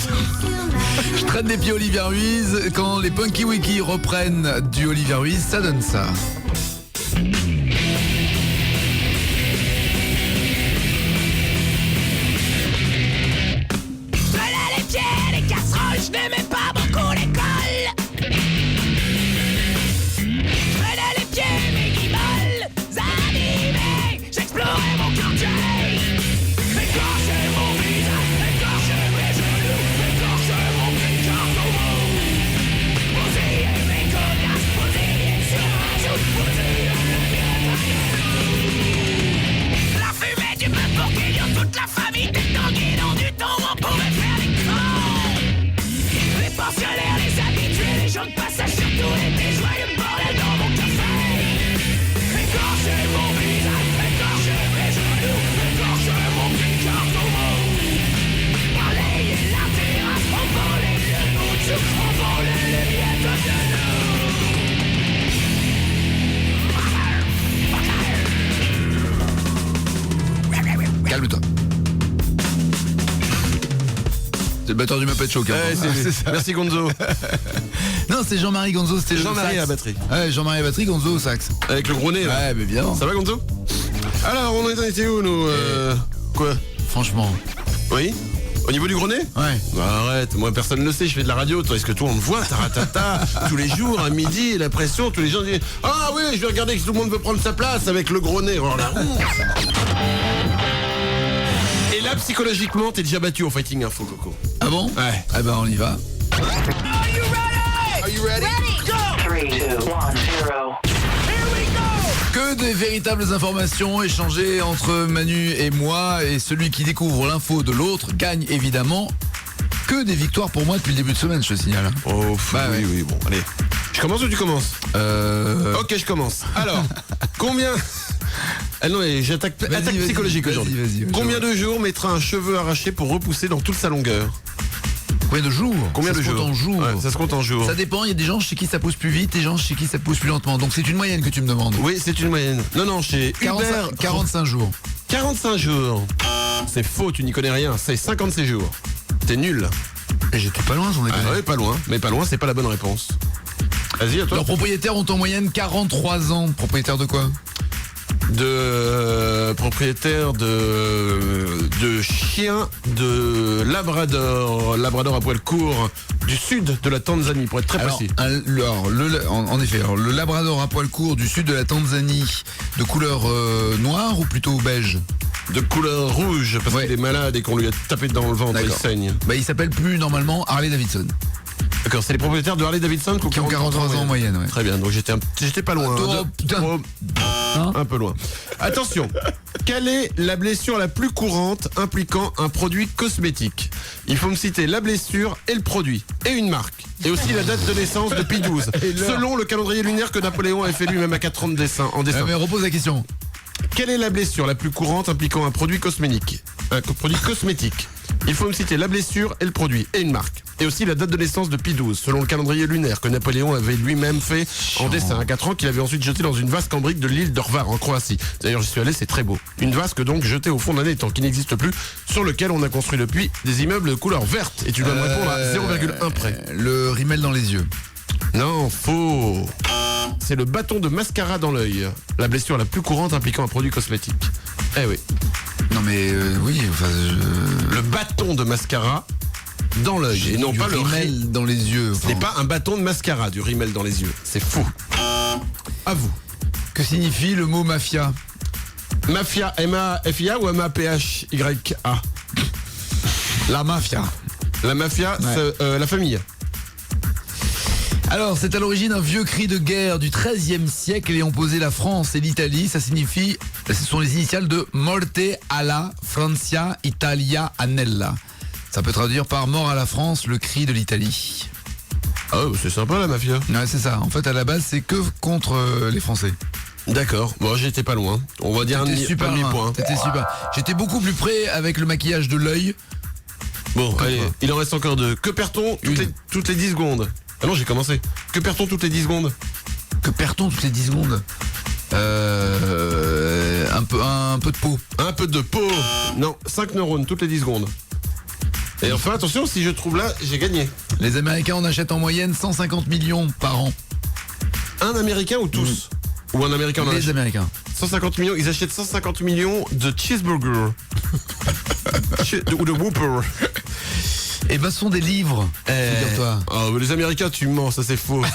Je traîne les pieds Olivia Ruiz. Quand les Punky Wiki reprennent du Olivia Ruiz, ça donne ça. Prenais les pieds, les casseroles, je n'aimais pas beaucoup l'école. Prenais les pieds, mes guimauves animés, j'explorais mon quartier. Écorchais mon visage, écorchais mes genoux, écorchais mon petit carton mou. Bousillais mes cognacs, bousillais sur un jour, bousillais le bien. La fumée du peuple pour qu'il y ait toute la famille était dans le guidon du temps où on pouvait faire des crans. Les pensionnaires, les habitués, les gens de passage surtout étaient joyeux bordel dans mon café. Écorchez mon visage, écorchez mes genoux, écorchez mon petit carton mou. Balayez la terrasse, on volait le bout de sucre, on volait les miettes de Calme-toi. C'est le batteur du Muppet Show, quand même. C'est ça. Merci Gonzo. Non, c'est Jean-Marie Gonzo, c'était le Jean-Marie sax. à la batterie. Ouais, Jean-Marie à la batterie, Gonzo au sax. Avec le gros nez là. Ouais, mais évidemment. Ça va Gonzo? Alors, on en était où nous Quoi? Franchement. Oui? Au niveau du gros nez? Ouais. Bah, arrête, moi personne ne le sait, je fais de la radio, toi est-ce que toi on me voit, taratata, tous les jours, à midi, la pression, tous les gens disent ah oui, je vais regarder que tout le monde veut prendre sa place avec le gros nez, oh la honte. Et là psychologiquement t'es déjà battu au Fighting Info Coco. Ah bon? Ouais. Ah ben on y va. Are you ready? Go! 3, 2, 1, 0. Que des véritables informations échangées entre Manu et moi, et celui qui découvre l'info de l'autre gagne évidemment. Que des victoires pour moi depuis le début de semaine, je te signale. Oh bah, oui, ouais. oui, bon, allez. Je commence ou tu commences? Ok, je commence. Alors, combien... Ah non, mais j'attaque attaque psychologique aujourd'hui. Vas-y, combien de jours mettra un cheveu arraché pour repousser dans toute sa longueur? Combien de jours? Combien ça de se compte jours? en jours. Ouais, ça se compte en jours. Ça dépend, il y a des gens chez qui ça pousse plus vite, des gens chez qui ça pousse plus lentement. Donc c'est une moyenne que tu me demandes. Oui, c'est une moyenne. Non, chez 45 jours. 45 jours. C'est faux, tu n'y connais rien. C'est 56 jours. T'es nul. Et j'étais pas loin, j'en ai ouais, pas loin. Mais pas loin, c'est pas la bonne réponse. Vas-y, à toi. Leurs propriétaires ont en moyenne 43 ans. Propriétaires de quoi? de propriétaire de chiens de Labrador. Labrador à poil court du sud de la Tanzanie, pour être très précis. En effet, le Labrador à poil court du sud de la Tanzanie, de couleur noire ou plutôt beige? De couleur rouge, parce qu'il est malade et qu'on lui a tapé dans le ventre, il saigne. Bah, il s'appelle plus normalement Harley Davidson. D'accord, c'est les propriétaires de Harley Davidson qui ont 43 ans en moyenne. Ouais. Très bien, donc j'étais pas loin. Un peu loin. Attention, quelle est la blessure la plus courante impliquant un produit cosmétique? Il faut me citer la blessure et le produit, et une marque, et aussi la date de naissance de Pie XII, selon le calendrier lunaire que Napoléon avait fait lui-même à 4 ans en dessin. Mais repose la question. Quelle est la blessure la plus courante impliquant un produit cosmétique? Un produit cosmétique. Il faut me citer la blessure et le produit, et une marque. Et aussi la date de naissance de Pie XII, selon le calendrier lunaire que Napoléon avait lui-même fait en dessin à 4 ans, qu'il avait ensuite jeté dans une vasque en brique de l'île d'Orvar en Croatie. D'ailleurs, j'y suis allé, c'est très beau. Une vasque donc jetée au fond d'un étang qui n'existe plus, sur lequel on a construit depuis des immeubles de couleur verte. Et tu dois me répondre à 0,1 près. Le rimel dans les yeux. Non, faux. C'est le bâton de mascara dans l'œil. La blessure la plus courante impliquant un produit cosmétique. Eh oui. Non mais oui, enfin... Le bâton de mascara dans l'œil et non pas le rimel dans les yeux. Ce n'est pas un bâton de mascara, du rimel dans les yeux. C'est faux. À vous. Que signifie le mot mafia? Mafia, M-A-F-I-A ou M-A-P-H-Y-A? La mafia. La mafia, ouais. C'est la famille. Alors, c'est à l'origine un vieux cri de guerre du XIIIe siècle ayant opposé la France et l'Italie. Ça signifie, ce sont les initiales de Morte alla Francia Italia Annella. Ça peut traduire par mort à la France, le cri de l'Italie. Ah, c'est sympa la mafia. Ouais, c'est ça. En fait, à la base, c'est que contre les Français. D'accord. Bon, j'étais pas loin. On va dire un demi-point. C'était super. J'étais beaucoup plus près avec le maquillage de l'œil. Bon, allez, il en reste encore deux. Que perd-on toutes les 10 secondes? Ah non, j'ai commencé. Que perd-on toutes les 10 secondes? Que perd-on toutes les 10 secondes? Un peu de peau. Un peu de peau. Non, 5 neurones toutes les 10 secondes. Et enfin, attention, si je trouve là, j'ai gagné. Les Américains en achètent en moyenne 150 millions par an. Un Américain ou tous? Ou un Américain en achète? Les Américains. 150 millions, ils achètent 150 millions de cheeseburger. Ou de Whopper. Eh ben, ce sont des livres, figure-toi. Oh, les Américains, tu mens, ça c'est faux.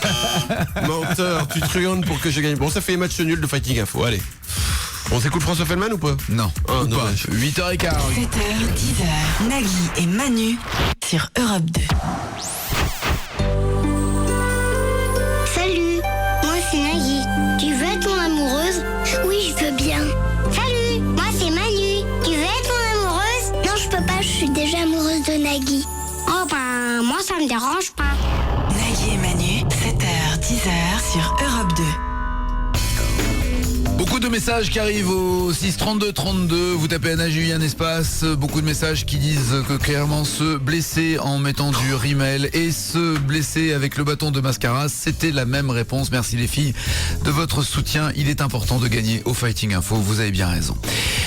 Menteur, tu truandes pour que je gagne. Bon, ça fait match nul de Fighting Info, allez. On s'écoute François Fellman ou pas? Non, ou pas. 8h15. 7h, 10h, Nagui et Manu sur Europe 2. Salut, moi c'est Nagui. Tu veux être mon amoureuse? Oui, je veux bien. Salut, moi c'est Manu. Tu veux être mon amoureuse? Non, je peux pas, je suis déjà amoureuse de Nagui. Oh ben, moi ça me dérange pas. Nagui et Manu, 7h, 10h sur Europe 2. Beaucoup de messages qui arrivent au 6 32 32. Vous tapez Anna Julie un espace. Beaucoup de messages qui disent que clairement se blesser en mettant du rimel et se blesser avec le bâton de mascara, c'était la même réponse. Merci les filles de votre soutien. Il est important de gagner au Fighting Info. Vous avez bien raison.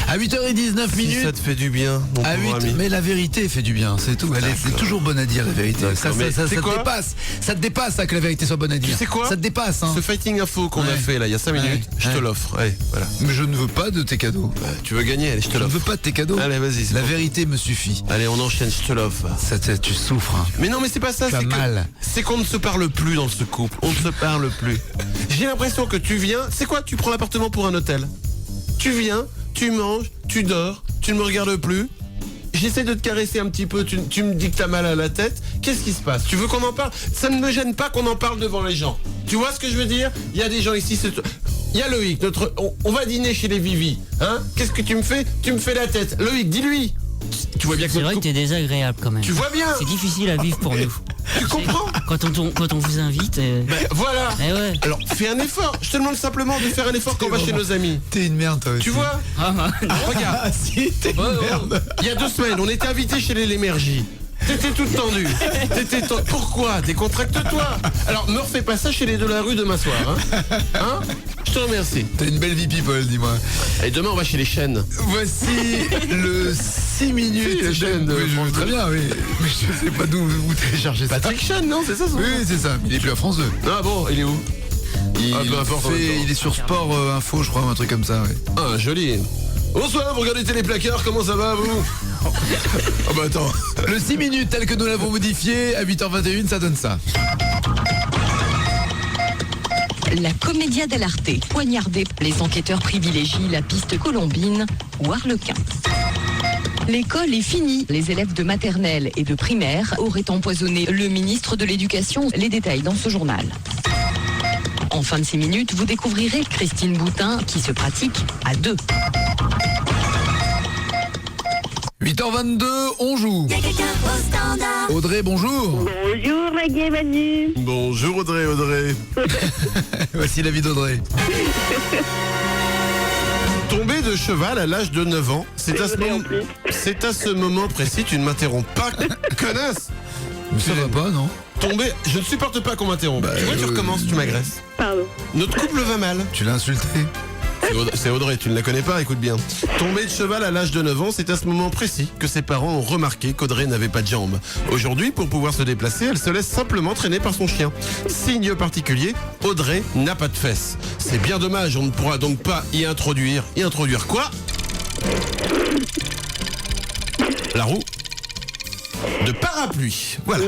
À 8h19 minutes. Si ça te fait du bien, mon à 8, ami. Mais la vérité fait du bien, c'est tout. C'est toujours bonne à dire la vérité. Ça te dépasse. Ça te dépasse que la vérité soit bonne à dire. Tu sais quoi? Ça te dépasse. Hein. Ce Fighting Info qu'on a fait là il y a 5 minutes, je te l'offre. Allez, voilà. Mais je ne veux pas de tes cadeaux. Tu veux gagner? Allez, je te l'offre. Je ne veux pas de tes cadeaux. Allez, vas-y. La vérité me suffit. Allez, on enchaîne, je te l'offre. Tu souffres. Hein. Mais non, mais c'est pas ça. C'est qu'on ne se parle plus dans ce couple. On ne se parle plus. J'ai l'impression que tu viens. C'est quoi? Tu prends l'appartement pour un hôtel. Tu viens, tu manges, tu dors, tu ne me regardes plus. J'essaie de te caresser un petit peu, tu me dis que t'as mal à la tête. Qu'est-ce qui se passe? Tu veux qu'on en parle? Ça ne me gêne pas qu'on en parle devant les gens. Tu vois ce que je veux dire? Il y a des gens ici, il y a Loïc, on va dîner chez les Vivi. Hein? Qu'est-ce que tu me fais? Tu me fais la tête. Loïc, dis-lui. Tu vois bien que c'est vrai que t'es désagréable quand même. Tu vois bien. C'est difficile à vivre pour nous. Tu comprends? Quand on vous invite. Voilà. Ouais. Alors fais un effort. Je te demande simplement de faire un effort quand on va chez nos amis. T'es une merde toi aussi. Tu vois? Regarde. Si, t'es une merde. Il y a 2 semaines, on était invités chez les Lémergie. T'étais toute tendue. Pourquoi? Décontracte-toi. Alors me refais pas ça chez les Delarue demain soir. Hein? Je te remercie. T'as une belle vie people, dis-moi. Et demain on va chez les chaînes. Voici le 6 minutes. Si, les chaînes de France très bien, oui. Mais je sais pas d'où télécharger ça. Patrick Chaine, non? C'est ça son Oui, c'est ça. Il est plus à France 2. Ah bon, il est où? Il, peu importe, en même temps. il est sur Sport Info, je crois, un truc comme ça. Ouais. Ah, joli. Bonsoir, vous regardez Téléplacard, comment ça va, vous? Ah bah attends. Le 6 minutes tel que nous l'avons modifié, à 8h21, ça donne ça. La Commedia dell'arte, poignardée. Les enquêteurs privilégient la piste Colombine ou Arlequin. L'école est finie. Les élèves de maternelle et de primaire auraient empoisonné le ministre de l'Éducation. Les détails dans ce journal. En fin de 6 minutes, vous découvrirez Christine Boutin qui se pratique à 2. 8h22, on joue. Audrey, bonjour. Bonjour Maggie et Manu. Bonjour Audrey. Voici la vie d'Audrey. Tomber de cheval à l'âge de 9 ans, c'est à ce moment précis, tu ne m'interromps pas, connasse. Mais ça va pas, non? Tomber, je ne supporte pas qu'on m'interrompe. Tu vois, tu recommences, tu m'agresses. Pardon. Notre couple va mal. Tu l'as insulté? C'est Audrey, tu ne la connais pas, écoute bien. Tomber de cheval à l'âge de 9 ans, c'est à ce moment précis que ses parents ont remarqué qu'Audrey n'avait pas de jambes. Aujourd'hui, pour pouvoir se déplacer, elle se laisse simplement traîner par son chien. Signe particulier, Audrey n'a pas de fesses. C'est bien dommage, on ne pourra donc pas y introduire. Y introduire quoi? La roue de parapluie. Voilà.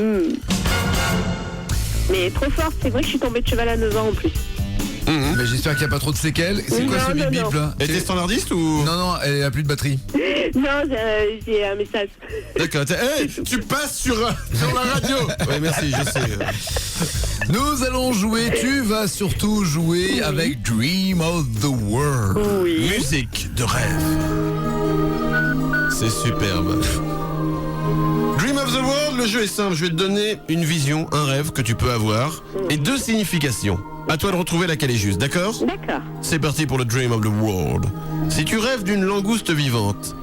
Mais trop forte, c'est vrai que je suis tombée de cheval à 9 ans en plus. Mais j'espère qu'il n'y a pas trop de séquelles. C'est quoi ce bip là? Elle était standardiste ou? Non, elle a plus de batterie. Non, j'ai un message. D'accord, hey, tu passes sur la radio. Oui, merci, je sais. Nous allons jouer, tu vas surtout jouer avec Dream of the World. Oui. Musique de rêve. C'est superbe. Dream of the World, le jeu est simple. Je vais te donner une vision, un rêve que tu peux avoir et 2 significations. À toi de retrouver laquelle est juste, d'accord? D'accord. C'est parti pour le Dream of the World. Si tu rêves d'une langouste vivante,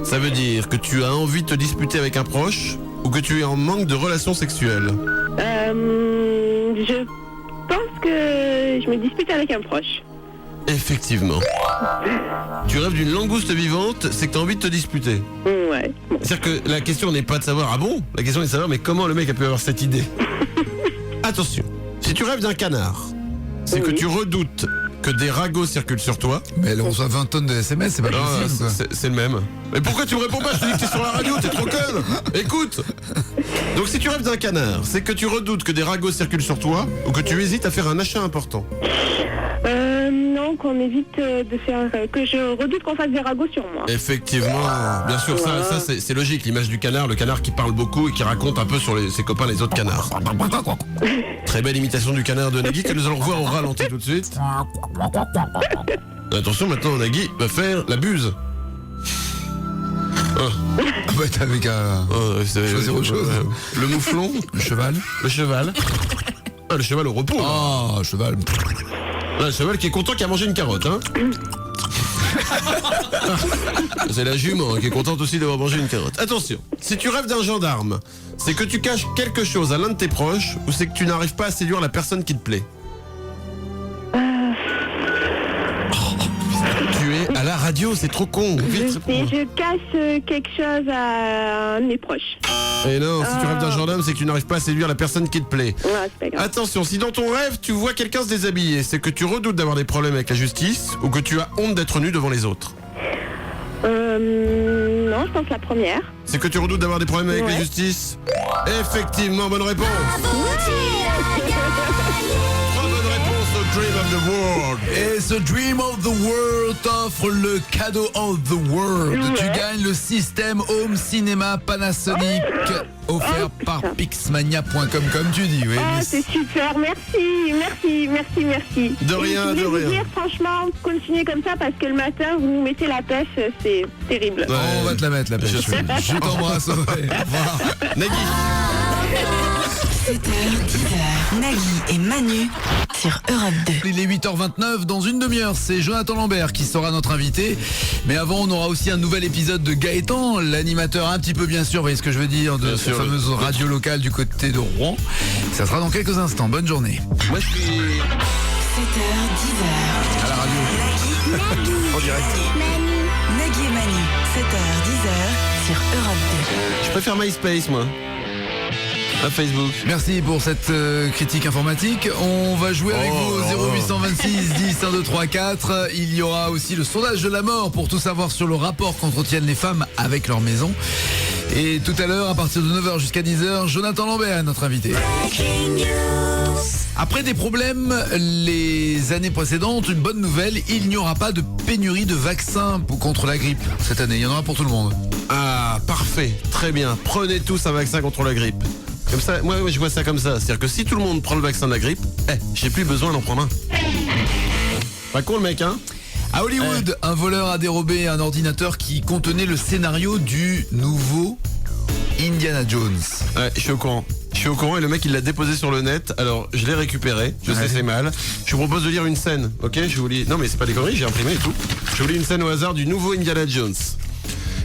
ça veut dire que tu as envie de te disputer avec un proche ou que tu es en manque de relations sexuelles? Je pense que je me dispute avec un proche. Effectivement. Tu rêves d'une langouste vivante, c'est que tu as envie de te disputer. Ouais. C'est-à-dire que la question n'est pas de savoir, ah bon? La question est de savoir, mais comment le mec a pu avoir cette idée? Attention, si tu rêves d'un canard, c'est que tu redoutes que des ragots circulent sur toi. Mais elle reçoit 20 tonnes de SMS, c'est pas possible. Quoi. C'est le même. Mais pourquoi tu me réponds pas? Je te dis que t'es sur la radio, t'es trop conne. Écoute. Donc si tu rêves d'un canard, c'est que tu redoutes que des ragots circulent sur toi ou que tu hésites à faire un achat important. Non, qu'on évite de faire... que je redoute qu'on fasse des ragots sur moi. Effectivement, bien sûr, ça c'est logique, l'image du canard, le canard qui parle beaucoup et qui raconte un peu sur ses copains les autres canards. Très belle imitation du canard de Nagui que nous allons revoir au ralenti tout de suite. Attention, maintenant Nagui va faire la buse. Ah bah t'avais qu'à choisir autre chose. Le mouflon, le cheval. Le cheval. Ah, le cheval au repos. Ah, cheval. Là, le cheval qui est content qui a mangé une carotte, hein. C'est la jument qui est contente aussi d'avoir mangé une carotte. Attention, si tu rêves d'un gendarme, c'est que tu caches quelque chose à l'un de tes proches ou c'est que tu n'arrives pas à séduire la personne qui te plaît? Tu es à la radio, c'est trop con. Vite, je cache quelque chose à un de mes proches. Et non, si tu rêves d'un gendarme, c'est que tu n'arrives pas à séduire la personne qui te plaît. Ouais, c'est pas grave. Attention, si dans ton rêve, tu vois quelqu'un se déshabiller, c'est que tu redoutes d'avoir des problèmes avec la justice ou que tu as honte d'être nu devant les autres? Non, je pense la première. C'est que tu redoutes d'avoir des problèmes avec la justice? Effectivement, bonne réponse. 3 bonnes réponses au Dream of the World. Et ce Dream of the World t'offre le cadeau of the World. Tu gagnes le système Home Cinéma Panasonic offert par Pixmania.com comme tu dis. Oui, Ah, c'est super, merci. De rien, je de voulais rien. vous dire, franchement, continuez comme ça parce que le matin, vous nous mettez la pêche, c'est terrible. Ouais, on va te la mettre la pêche. Je t'embrasse. Ouais. Au revoir. Nagui. 7h, 10h, Nagui et Manu sur Europe 2. Il est 8h29, dans une demi-heure, c'est Jonathan Lambert qui sera notre invité. Mais avant, on aura aussi un nouvel épisode de Gaëtan, l'animateur un petit peu bien sûr, vous voyez ce que je veux dire, de cette fameuse radio locale du côté de Rouen. Ça sera dans quelques instants, bonne journée. Moi je suis... 7h, 10h. À la radio. Nagui. En direct. Nagui et Manu, 7h, 10h sur Europe 2. Je préfère MySpace, moi. À Facebook. Merci pour cette critique informatique. On va jouer avec vous au 0826 10 1 2 3 4. Il y aura aussi le sondage de la mort pour tout savoir sur le rapport qu'entretiennent les femmes avec leur maison. Et tout à l'heure, à partir de 9h jusqu'à 10h, Jonathan Lambert, notre invité. Après des problèmes les années précédentes, une bonne nouvelle, il n'y aura pas de pénurie de vaccins contre la grippe cette année. Il y en aura pour tout le monde. Ah, parfait, très bien. Prenez tous un vaccin contre la grippe. Comme ça, moi je vois ça comme ça. C'est-à-dire que si tout le monde prend le vaccin de la grippe, j'ai plus besoin d'en prendre un. Pas con le mec, hein? À Hollywood, un voleur a dérobé un ordinateur qui contenait le scénario du nouveau Indiana Jones. Ouais, je suis au courant. Et le mec il l'a déposé sur le net. Alors je l'ai récupéré. Je sais c'est mal. Je vous propose de lire une scène. Ok, je vous lis. Non mais c'est pas des conneries, j'ai imprimé et tout. Je vous lis une scène au hasard du nouveau Indiana Jones.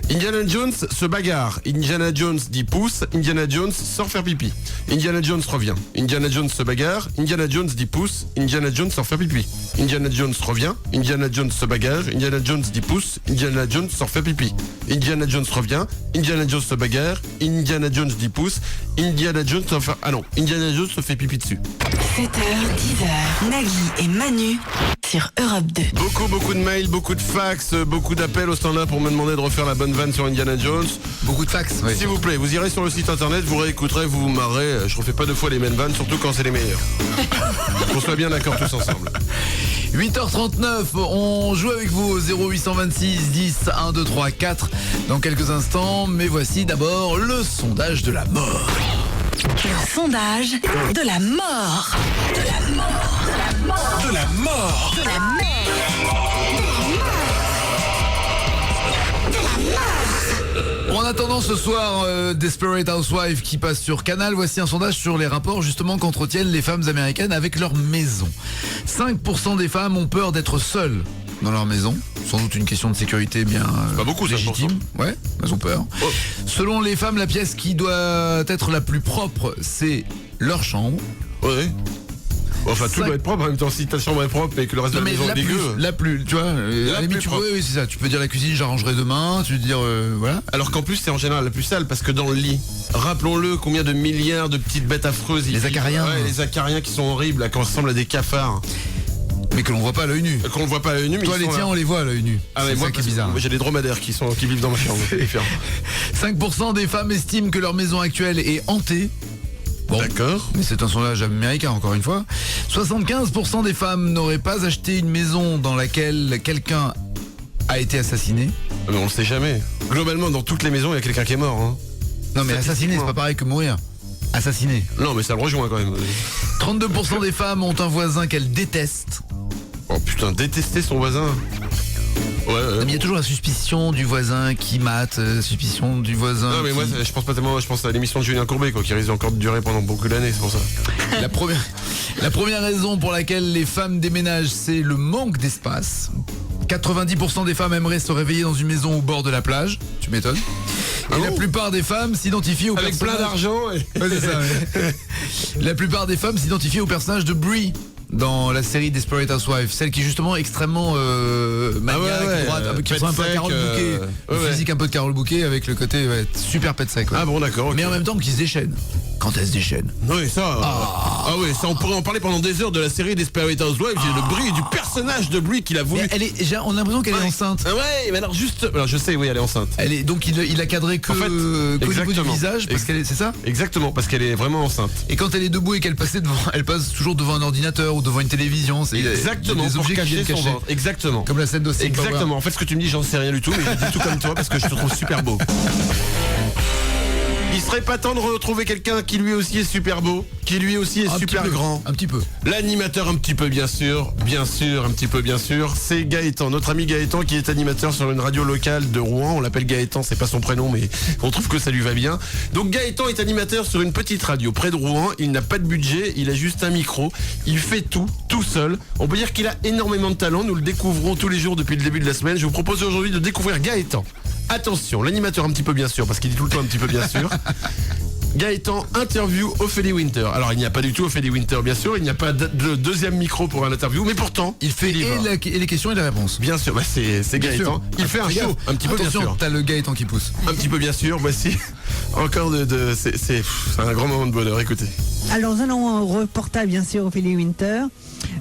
Indiana Jones se bagarre. Indiana Jones dit pouce. Indiana Jones sort faire pipi. Indiana Jones revient. Indiana Jones se bagarre. Indiana Jones dit pouce. Indiana Jones sort faire pipi. Indiana Jones revient. Indiana Jones se bagarre. Indiana Jones dit pouce. Indiana Jones sort faire pipi. Indiana Jones revient. Indiana Jones se bagarre. Indiana Jones dit pouce. Indiana Jones sort faire... Ah non, Indiana Jones se fait pipi dessus. 7h, 10h, Nagui et Manu sur Europe 2. Beaucoup de mails, beaucoup de fax, beaucoup d'appels au stand-up pour me demander de refaire la bonne vanne sur Indiana Jones. Beaucoup de fax, oui. S'il vous plaît, vous irez sur le site internet, vous réécouterez, vous vous marrez. Je refais pas deux fois les mêmes vannes, surtout quand c'est les meilleures. Qu'on soit bien d'accord tous ensemble. 8h39, on joue avec vous au 0826 10 1 2 3 4 dans quelques instants, mais voici d'abord le sondage de la mort. Le sondage de la mort. De la mort. De la mort. De la mort. De la mort. En attendant ce soir, Desperate Housewives qui passe sur Canal, voici un sondage sur les rapports justement qu'entretiennent les femmes américaines avec leur maison. 5% des femmes ont peur d'être seules dans leur maison. Sans doute une question de sécurité bien pas beaucoup, légitime. 5%. Ouais, elles ont peur. Oh. Selon les femmes, la pièce qui doit être la plus propre, c'est leur chambre. Ouais. Enfin, tout doit être propre en même temps. Si ta chambre est propre et que le reste de la maison est dégueu. La plus, tu vois. À la limite, oui, c'est ça. Tu peux dire la cuisine, j'arrangerai demain. Tu peux dire, voilà. Alors qu'en plus, c'est en général la plus sale parce que dans le lit, rappelons-le, combien de milliards de petites bêtes affreuses. Les acariens. Ouais, les acariens qui sont horribles, là, qui ressemblent à des cafards. Mais que l'on voit pas à l'œil nu. Qu'on ne voit pas à l'œil nu. Mais toi, les tiens, on les voit à l'œil nu. Ah, mais c'est moi, ça qui est bizarre. Moi, j'ai des dromadaires qui vivent dans ma chambre. 5% des femmes estiment que leur maison actuelle est hantée. Bon, d'accord. Mais c'est un sondage américain, encore une fois. 75% des femmes n'auraient pas acheté une maison dans laquelle quelqu'un a été assassiné. Mais on le sait jamais. Globalement, dans toutes les maisons, il y a quelqu'un qui est mort. Hein. Non, mais assassiné, c'est pas pareil que mourir. Assassiné. Non, mais ça le rejoint quand même. 32% des femmes ont un voisin qu'elles détestent. Oh putain, détester son voisin. Ouais. Mais il y a toujours la suspicion du voisin qui mate, suspicion du voisin. Non, mais moi, je pense pas tellement. Je pense à l'émission de Julien Courbet, quoi, qui risque encore de durer pendant beaucoup d'années, c'est pour ça. La première raison pour laquelle les femmes déménagent, c'est le manque d'espace. 90% des femmes aimeraient se réveiller dans une maison au bord de la plage. Tu m'étonnes. Et la plupart des femmes s'identifient au avec personnage... plein d'argent. Ouais, c'est ça, ouais. La plupart des femmes s'identifient au personnage de Brie dans la série Desperate Housewives, celle qui est justement extrêmement maniaque, droite, qui ressemble un peu à Carole Bouquet, physique un peu de Carole Bouquet avec le côté super pète sec. Ouais. Ah bon, d'accord. Okay. Mais en même temps qui se déchaîne. Quand elle se déchaîne. Oui, ça. Oui, ça on pourrait en parler pendant des heures de la série Desperate Housewives. J'ai le Brie du personnage de Brie qu'il a voulu. On a l'impression qu'elle est enceinte. Ouais, mais alors juste. Alors je sais, oui, elle est enceinte. Donc il a cadré que au niveau du visage, parce qu'elle c'est ça. Exactement, parce qu'elle est vraiment enceinte. Et quand elle est debout et qu'elle passe toujours devant un ordinateur ou devant une télévision. C'est exactement. Des objets qui viennent cacher. Exactement. Comme la scène d'Austin. Exactement. En fait, ce que tu me dis, j'en sais rien du tout, mais je dis tout comme toi parce que je te trouve super beau. Il serait pas temps de retrouver quelqu'un qui lui aussi est super beau, qui lui aussi est super grand. Un petit peu. L'animateur un petit peu bien sûr, un petit peu bien sûr, c'est Gaëtan, notre ami Gaëtan qui est animateur sur une radio locale de Rouen. On l'appelle Gaëtan, c'est pas son prénom mais on trouve que ça lui va bien. Donc Gaëtan est animateur sur une petite radio près de Rouen, il n'a pas de budget, il a juste un micro, il fait tout seul. On peut dire qu'il a énormément de talent, nous le découvrons tous les jours depuis le début de la semaine. Je vous propose aujourd'hui de découvrir Gaëtan. Attention, l'animateur un petit peu bien sûr, parce qu'il dit tout le temps un petit peu bien sûr. Gaëtan interview Ophélie Winter. Alors il n'y a pas du tout Ophélie Winter, bien sûr, il n'y a pas de deuxième micro pour un interview, mais pourtant Il fait et les questions et les réponses. bien sûr, bah c'est Gaëtan. Il fait un Fais show, gaffe. un petit peu bien Attention, sûr. t'as le Gaëtan qui pousse. Un petit peu bien sûr, voici encore c'est un grand moment de bonheur, écoutez. Alors nous allons au reportage bien sûr Ophélie Winter.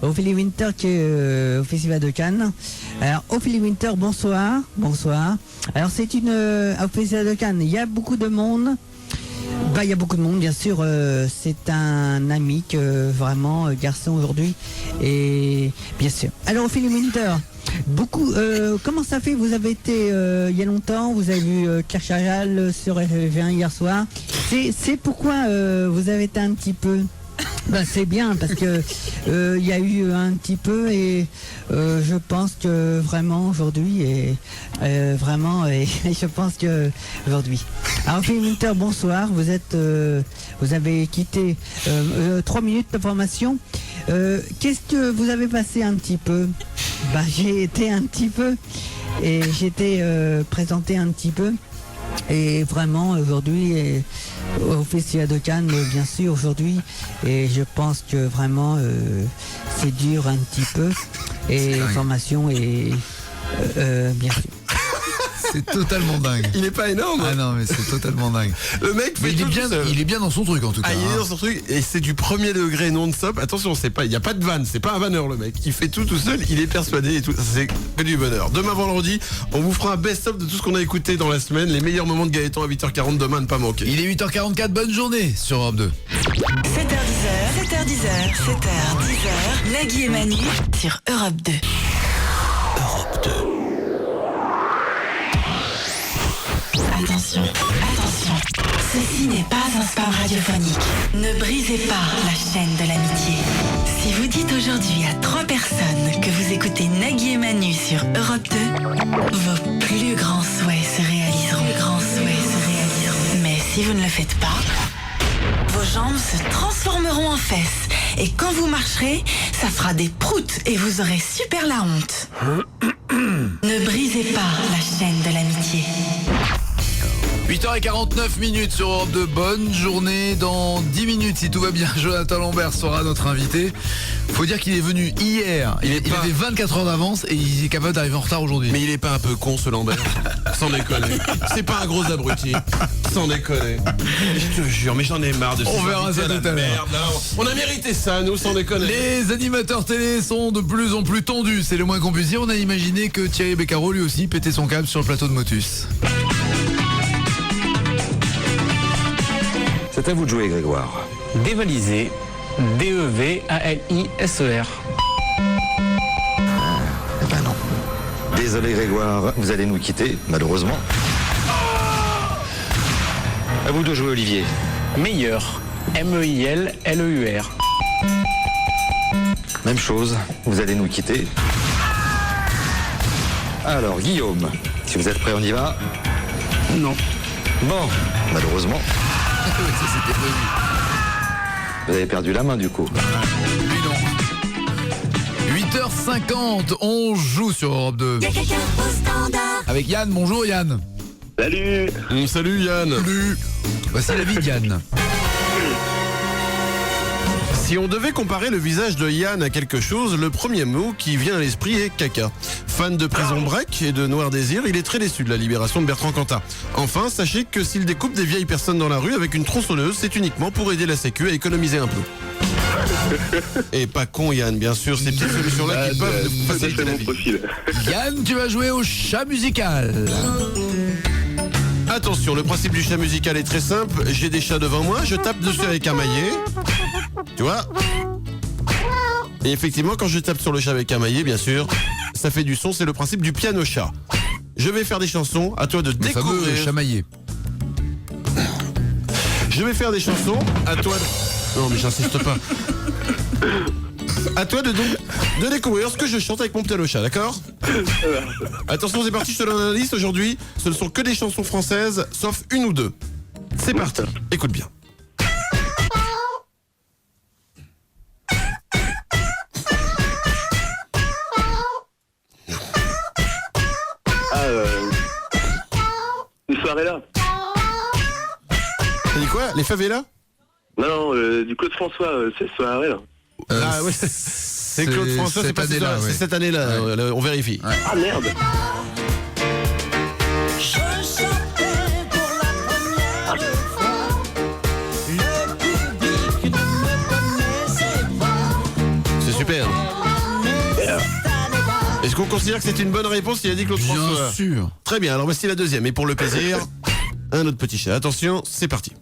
Ophélie Winter qui est au Festival de Cannes. Alors Ophélie Winter, bonsoir. Bonsoir. Alors c'est au Festival de Cannes, il y a beaucoup de monde. Il y a beaucoup de monde, bien sûr. C'est un ami que vraiment garçon aujourd'hui. Et bien sûr. Alors Ophélie Winter, comment ça fait? Vous avez été il y a longtemps, vous avez vu Claire Chagall sur RFV1 hier soir. C'est pourquoi vous avez été un petit peu. C'est bien parce que il y a eu un petit peu et je pense que vraiment aujourd'hui et je pense que aujourd'hui. Alors Ophélie Winter, bonsoir. Vous avez quitté 3 minutes de formation. Qu'est-ce que vous avez passé un petit peu? J'ai été un petit peu et j'ai été présenté un petit peu. Et vraiment aujourd'hui au Festival de Cannes, bien sûr aujourd'hui, et je pense que vraiment c'est dur un petit peu et formation et bien sûr. C'est totalement dingue. Il est pas énorme. Ah non mais c'est totalement dingue. Le mec fait il est bien dans son truc en tout cas. Il est dans son truc et c'est du premier degré non-stop. Attention, il n'y a pas de vanne, c'est pas un vanneur le mec. Il fait tout seul, il est persuadé et tout. C'est que du bonheur. Demain vendredi, on vous fera un best-of de tout ce qu'on a écouté dans la semaine. Les meilleurs moments de Gaëtan à 8h40 demain à ne pas manquer. Il est 8h44, bonne journée sur Europe 2. 7h10, Nagui et Manu sur Europe 2. Europe 2. Attention, ceci n'est pas un spam radiophonique. Ne brisez pas la chaîne de l'amitié. Si vous dites aujourd'hui à 3 personnes que vous écoutez Nagui et Manu sur Europe 2, vos plus grands souhaits se réaliseront. Mais si vous ne le faites pas, vos jambes se transformeront en fesses. Et quand vous marcherez, ça fera des proutes et vous aurez super la honte. Ne brisez pas la chaîne de l'amitié. 8h49 sur Europe 2, bonne journée. Dans 10 minutes, si tout va bien, Jonathan Lambert sera notre invité. Faut dire qu'il est venu hier, il avait 24 heures d'avance et il est capable d'arriver en retard aujourd'hui. Mais il est pas un peu con ce Lambert. Sans déconner. C'est pas un gros abruti. Sans déconner. Je te jure, mais j'en ai marre de On verra ça tout à l'heure. On a mérité ça, nous, sans déconner. Les animateurs télé sont de plus en plus tendus, c'est le moins qu'on puisse dire. On a imaginé que Thierry Beccaro lui aussi pétait son câble sur le plateau de Motus. C'est à vous de jouer, Grégoire. Dévaliser. D-E-V-A-L-I-S-E-R. Eh ben non. Désolé, Grégoire, vous allez nous quitter, malheureusement. À vous de jouer, Olivier. Meilleur. M-E-I-L-L-E-U-R. Même chose, vous allez nous quitter. Alors, Guillaume, si vous êtes prêt, on y va? Non. Bon, malheureusement. Ça c'était prévu. Vous avez perdu la main du coup. Lui non. 8h50, on joue sur Europe 2. Y'a quelqu'un au standard. Avec Yann, bonjour Yann. Salut. Salut Yann. Salut. Voici la vie de Yann. Si on devait comparer le visage de Yann à quelque chose, le premier mot qui vient à l'esprit est caca. Fan de Prison Break et de Noir Désir, il est très déçu de la libération de Bertrand Cantat. Enfin, sachez que s'il découpe des vieilles personnes dans la rue avec une tronçonneuse, c'est uniquement pour aider la Sécu à économiser un peu. Et pas con Yann, bien sûr, ces petites solutions-là qui peuvent faciliter la vie. Yann, tu vas jouer au chat musical. Attention, le principe du chat musical est très simple. J'ai des chats devant moi, je tape dessus avec un maillet. Tu vois? Et effectivement, quand je tape sur le chat avec un maillet, bien sûr, ça fait du son, c'est le principe du piano-chat. Je vais faire des chansons, à toi de découvrir. Le fameux chamaillé. Je vais faire des chansons, à toi de... Non mais j'insiste pas. À toi de découvrir ce que je chante avec mon piano-chat, d'accord? Attention, c'est parti, je te donne la liste aujourd'hui. Ce ne sont que des chansons françaises, sauf une ou deux. C'est parti, écoute bien. Une soirée là. dit quoi? Les favelas? Non, du Claude François, c'est ce soirée là. Ah ouais, c'est Claude François, c'est pas cette année-là. C'est cette année-là, on vérifie. Ouais. Ah merde. C'est super. Est-ce qu'on considère que c'est une bonne réponse s'il a dit Claude François? Bien sûr. Très bien, alors voici la deuxième. Et pour le plaisir, un autre petit chat. Attention, c'est parti.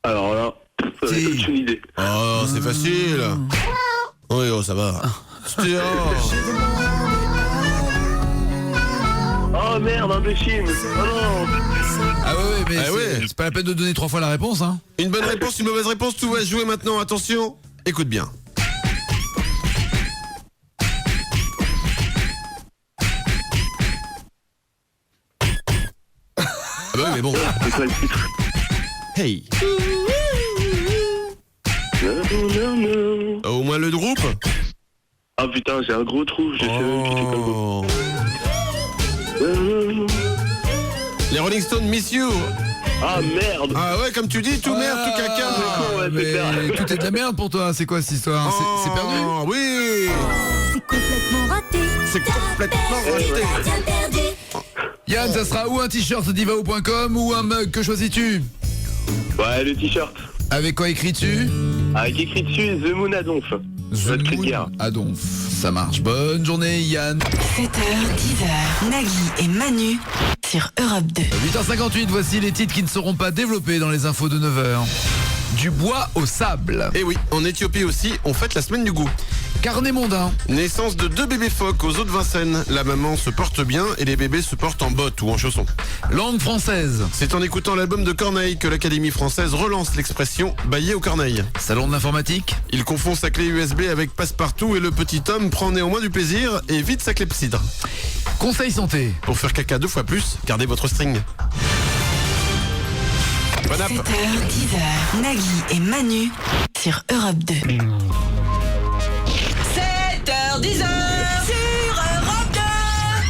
Alors là, c'est une idée. Oh, c'est facile. Oui, oh, ça va. Oh merde, Indochine. Oh non. Ah ouais, mais c'est pas la peine de donner 3 fois la réponse, hein. Une bonne réponse, une mauvaise réponse, tout va se jouer maintenant. Attention, écoute bien. Ah bah oui, mais bon. C'est quoi le titre? Hey. Au moins le groupe. Ah putain, j'ai un gros trou, je sais même plus c'est quoi le groupe. Les Rolling Stones, Miss You. Ah merde. Ah ouais, comme tu dis, tout merde, tout caca. Mais tout est de la merde pour toi, c'est quoi cette histoire? C'est perdu? Oui. C'est complètement raté. C'est complètement raté. Yann, ça sera ou un t-shirt divao.com ou un mug, que choisis-tu? Ouais, le t-shirt. Avec quoi écrit dessus? Avec écrit dessus The Moon à Donf. The Moon à Donf. Ça marche. Bonne journée, Yann. 7h, 10h, Nagui et Manu sur Europe 2. 8h58, voici les titres qui ne seront pas développés dans les infos de 9h. Du bois au sable. Et oui, en Éthiopie aussi, on fête la semaine du goût. Carnet mondain. Naissance de 2 bébés phoques aux eaux de Vincennes. La maman se porte bien et les bébés se portent en bottes ou en chaussons. Langue française. C'est en écoutant l'album de Corneille que l'Académie française relance l'expression « bailler au Corneille ». Salon de l'informatique. Il confond sa clé USB avec Passepartout et le petit homme prend néanmoins du plaisir et vide sa clepsydre. Conseil santé. Pour faire caca 2 fois plus, gardez votre string. Bon app. 7h, 10h, Nagui et Manu sur Europe 2. 7h, 10h sur Europe 2.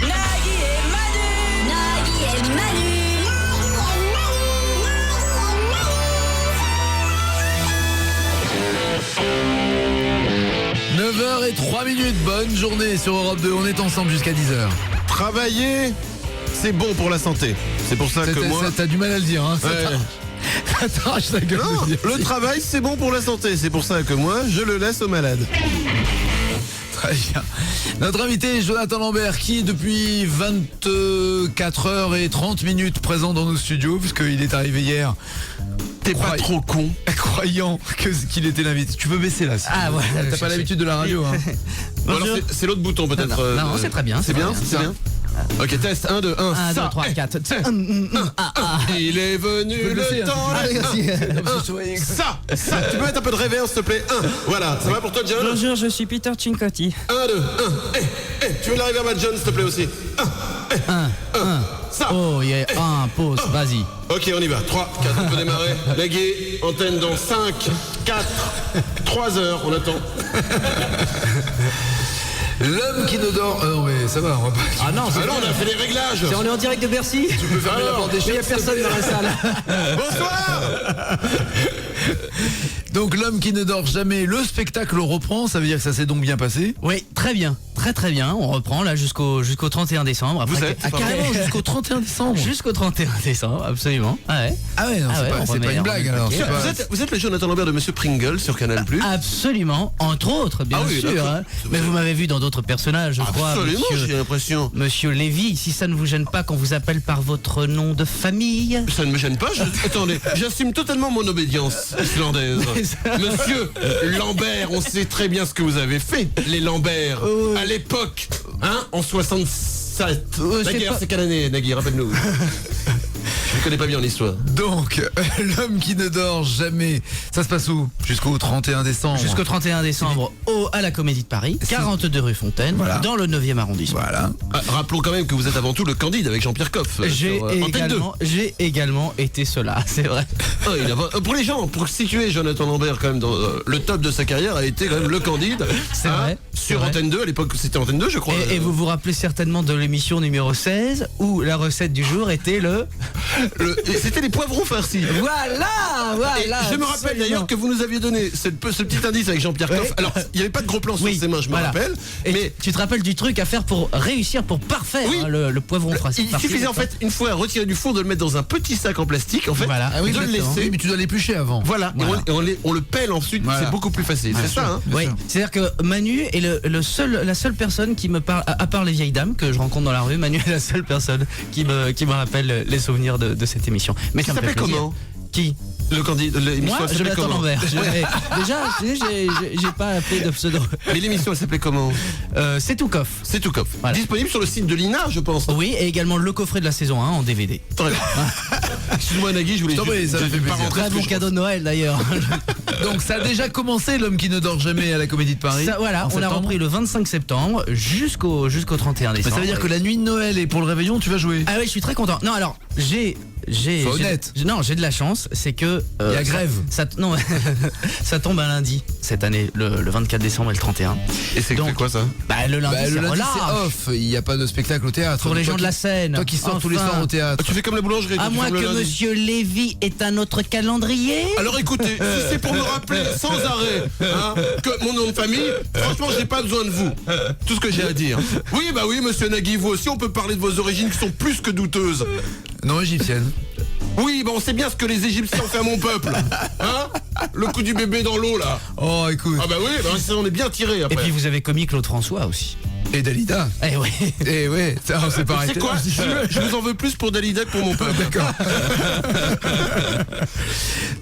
Nagui et Manu. Nagui et Manu. 9h03, bonne journée sur Europe 2, on est ensemble jusqu'à 10h. Travailler, c'est bon pour la santé. C'est pour ça que moi... T'as du mal à le dire, hein. Ça t'arrache la gueule. Non, le travail, c'est bon pour la santé. C'est pour ça que moi, je le laisse aux malades. Très bien. Notre invité est Jonathan Lambert qui est depuis 24h30 présent dans nos studios puisqu'il est arrivé hier. T'es pas trop con. Croyant qu'il était l'invité. Tu peux baisser là. Ah ouais. T'as pas l'habitude de la radio. Hein. Bon, alors c'est l'autre bouton peut-être. Non, c'est très bien. C'est bien, c'est bien. Ok, test, 1, 2, 1. 1, 2, 3, 4. Il est venu le temps. Ça. Tu peux mettre un peu de réverb s'il te plaît. 1. Voilà, ça va pour toi, John? Bonjour, je suis Peter Cincotti. 1, 2, 1. Tu veux de la réverb à John s'il te plaît aussi? 1. Ça. Oh, yeah. 1, pause, vas-y. Ok, on y va. 3, 4, on peut démarrer. Nagui, antenne dans 5, 4, 3 heures, on attend. L'homme qui ne dort... non mais ça va, on va pas... Ah non, on a fait les réglages. On est en direct de Bercy. Tu peux fermer la porte des chaises. Il n'y a personne dans la salle. Bonsoir. Donc l'homme qui ne dort jamais, le spectacle reprend, ça veut dire que ça s'est donc bien passé? Oui, très bien. Très bien, on reprend là jusqu'au 31 décembre. Vous êtes carrément jusqu'au 31 décembre. Jusqu'au 31 décembre, absolument. Ah ouais. Ah ouais, non, c'est pas une blague alors. Vous êtes le Jonathan Lambert de Monsieur Pringle sur Canal+. Absolument, entre autres, bien sûr. Hein. Mais vous m'avez vu dans d'autres personnages, je crois. Absolument, j'ai l'impression. Monsieur Lévy, si ça ne vous gêne pas qu'on vous appelle par votre nom de famille. Ça ne me gêne pas, attendez, j'assume totalement mon obédience islandaise. Monsieur Lambert, on sait très bien ce que vous avez fait, les Lambert, à l'époque, hein, en 67. La guerre, c'est quelle année, Nagui, rappelle-nous. Je connais pas bien l'histoire. Donc, l'homme qui ne dort jamais, ça se passe où? Jusqu'au 31 décembre. Jusqu'au 31 décembre à la Comédie de Paris, 42 rue Fontaine, Voilà. dans le 9e arrondissement. Voilà. Rappelons quand même que vous êtes avant tout le Candide avec Jean-Pierre Coff. J'ai également été cela, c'est vrai. Pour les gens, pour situer Jonathan Lambert quand même dans le top de sa carrière a été quand même le Candide. C'est vrai. Sur vrai. Antenne 2, à l'époque c'était Antenne 2 je crois. Et vous vous rappelez certainement de l'émission numéro 16 où la recette du jour était c'était les poivrons farcis. Voilà. Et je me rappelle d'ailleurs que vous nous aviez donné ce petit indice avec Jean-Pierre Coff. Alors, il n'y avait pas de gros plan sur ses mains, je me rappelle. Mais tu te rappelles du truc à faire pour réussir, pour parfaire le poivron farci. Il suffisait en fait, une fois retiré du four, de le mettre dans un petit sac en plastique, en fait, de le laisser. Mais tu dois l'éplucher avant. Voilà. Et on le pèle ensuite, c'est beaucoup plus facile. C'est ça, hein. Oui, c'est-à-dire que Manu est la seule personne qui me parle, à part les vieilles dames que je rencontre dans la rue, Manu est la seule personne qui me rappelle les souvenirs de cette émission. Mais ça me fait plaisir. Comment? Qui? Le Candide, l'émission Moi, Jonathan Lambert. Déjà, j'ai pas appelé de pseudo. Mais l'émission, elle s'appelait comment? C'est tout Coff. C'est tout Coff. Voilà. Disponible sur le site de l'INA, je pense. Oui, et également le coffret de la saison 1 en DVD. Très bien. Excuse-moi Nagui, je voulais pas très bon cadeau de Noël d'ailleurs. Donc ça a déjà commencé, l'homme qui ne dort jamais à la Comédie de Paris. Voilà, on a repris le 25 septembre jusqu'au 31 décembre. Mais ça veut dire que la nuit de Noël et pour le réveillon, tu vas jouer? Ah oui, je suis très content. Non, alors, j'ai de la chance, c'est que il y a grève. Non, ça tombe un lundi cette année, le 24 décembre et le 31. Et c'est quoi ça? Le lundi, c'est off. Il n'y a pas de spectacle au théâtre. Pour les gens de la scène. Toi qui sors tous les soirs au théâtre. Tu fais comme la boulangerie. À moins que Monsieur Lévy ait un autre calendrier. Alors écoutez, si c'est pour me rappeler sans arrêt que mon nom de famille, franchement, j'ai pas besoin de vous. Tout ce que j'ai à dire. Oui, Monsieur Nagui, vous aussi, on peut parler de vos origines qui sont plus que douteuses. Non, égyptienne. Oui, on sait bien ce que les Égyptiens ont fait à mon peuple. Le coup du bébé dans l'eau, là. Oh, écoute. Ah bah oui, on est bien tiré après. Et puis vous avez commis Claude François aussi. Et Dalida. Eh oui. Et ouais, c'est pareil. C'est quoi? Je vous en veux plus pour Dalida que pour mon peuple. D'accord.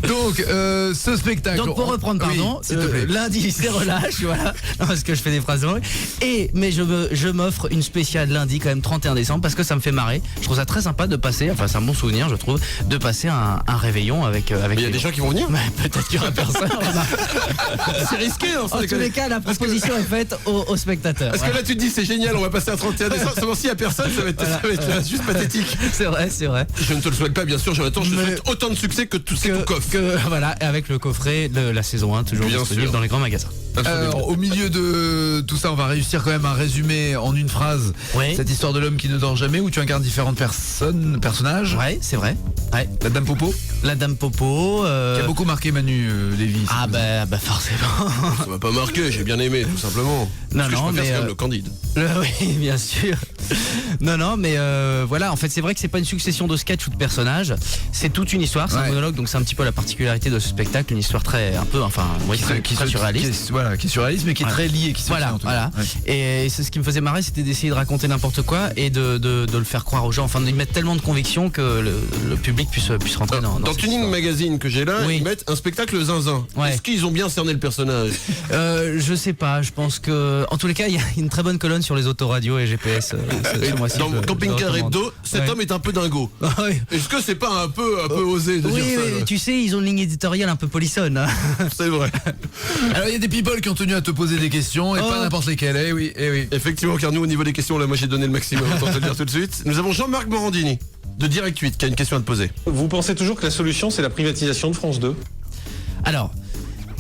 Donc, ce spectacle. Donc pour reprendre, pardon, lundi c'est relâche, voilà. Non, parce que je fais des phrases longues. Mais je m'offre une spéciale lundi quand même 31 décembre parce que ça me fait marrer. Je trouve ça très sympa de passer, enfin c'est un bon souvenir je trouve, de passer un réveillon avec. Il y a des gens qui vont venir. Peut-être qu'il y aura personne. C'est risqué. En tous les cas, la proposition est faite aux spectateurs. Parce que là tu te dis c'est génial, on va passer un 31 décembre. Seulement s'il y a personne, ça va être juste pathétique. C'est vrai. Je ne te le souhaite pas bien sûr, Jonathan. Je te souhaite autant de succès que tout Coff. Voilà, avec le coffret de la saison 1 toujours disponible dans les grands magasins. Alors, au milieu de tout ça, on va réussir quand même à résumer en une phrase cette histoire de l'homme qui ne dort jamais où tu incarnes différentes personnages. Ouais, c'est vrai. Ouais. La Dame Popo. La Dame Popo. Qui a beaucoup marqué Manu Lévy. Ah bah forcément. Ça m'a pas marqué, j'ai bien aimé tout simplement. Non, je préfère quand même le Candide. Oui, bien sûr. Non, mais voilà, en fait c'est vrai que c'est pas une succession de sketchs ou de personnages, c'est toute une histoire, c'est un monologue, donc c'est un petit peu la particularité de ce spectacle, une histoire très surréaliste. Qui est surréaliste mais qui est très liée. Voilà. Et c'est ce qui me faisait marrer, c'était d'essayer de raconter n'importe quoi et de le faire croire aux gens, enfin d'y mettre tellement de conviction que le public puisse rentrer dans Tuning Magazine que j'ai là, ils mettent un spectacle zinzin. Est-ce qu'ils ont bien cerné le personnage? Je sais pas, je pense que en tous les cas il y a une très bonne colonne sur les autoradios et GPS dans Camping Car Hebdo, cet homme est un peu dingo. Est-ce que c'est pas un peu osé de dire ça? Oui, tu sais, ils ont une ligne éditoriale un peu polissonne. C'est vrai. Alors il y a des people qui ont tenu à te poser des questions et pas n'importe lesquelles. Eh oui. Effectivement, car nous au niveau des questions, là moi j'ai donné le maximum, autant te le dire tout de suite. Nous avons Jean-Marc Morandini de Direct 8 qui a une question à te poser. Vous pensez toujours que la solution c'est la privatisation de France 2? Alors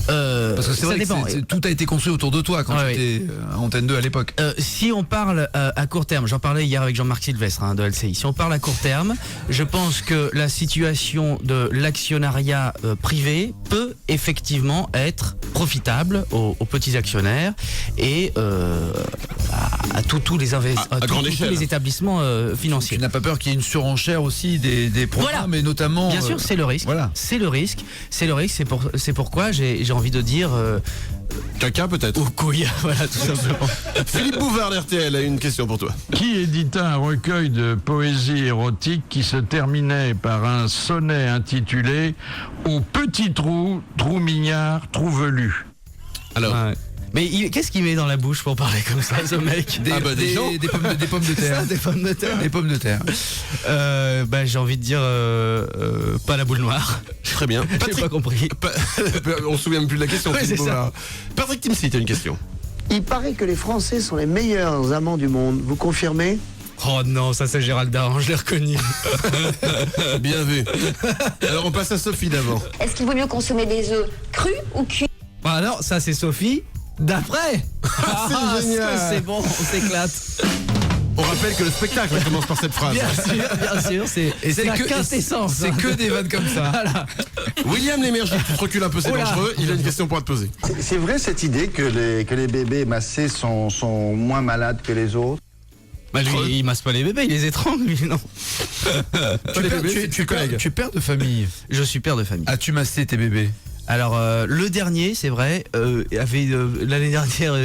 parce que c'est vrai que tout a été construit autour de toi quand tu étais à Antenne 2 à l'époque. Si on parle à court terme, j'en parlais hier avec Jean-Marc Sylvestre de LCI, si on parle à court terme, je pense que la situation de l'actionnariat privé peut effectivement être profitable aux petits actionnaires et à tous les établissements financiers. Tu n'as pas peur qu'il y ait une surenchère aussi des programmes et notamment... Bien sûr, c'est le risque. Voilà. C'est le risque, c'est pourquoi j'ai envie de dire... Caca peut-être. Ou couille, voilà tout simplement. Philippe Bouvard d'RTL a une question pour toi. Qui édita un recueil de poésie érotique qui se terminait par un sonnet intitulé « Au petit trou, trou mignard, trou velu ». Alors, Mais qu'est-ce qu'il met dans la bouche pour parler comme ça, ce mec? Des pommes de terre. Ça, des pommes de terre. Des pommes de terre. J'ai envie de dire pas la boule noire. Très bien. J'ai pas compris. On se souvient même plus de la question. Ouais, c'est ça. Patrick Timsit, t'as une question. Il paraît que les Français sont les meilleurs amants du monde. Vous confirmez? Oh non, ça c'est Gérald Darran, je l'ai reconnu. Bien vu. Alors on passe à Sophie d'avant. Est-ce qu'il vaut mieux consommer des œufs crus ou cuits? Bon alors, ça c'est Sophie d'après. C'est génial. C'est bon, on s'éclate. On rappelle que le spectacle commence par cette phrase. Bien sûr, c'est la quintessence. C'est que des vannes comme ça. Voilà. William Lémergie, tu te recules un peu, c'est dangereux. Il a une question pour te poser. C'est vrai cette idée que les bébés massés sont moins malades que les autres? Bah lui, il masse pas les bébés, il les étrangle, lui, non. Tu es père de famille. Je suis père de famille. As-tu massé tes bébés? Alors le dernier, c'est vrai, avait l'année dernière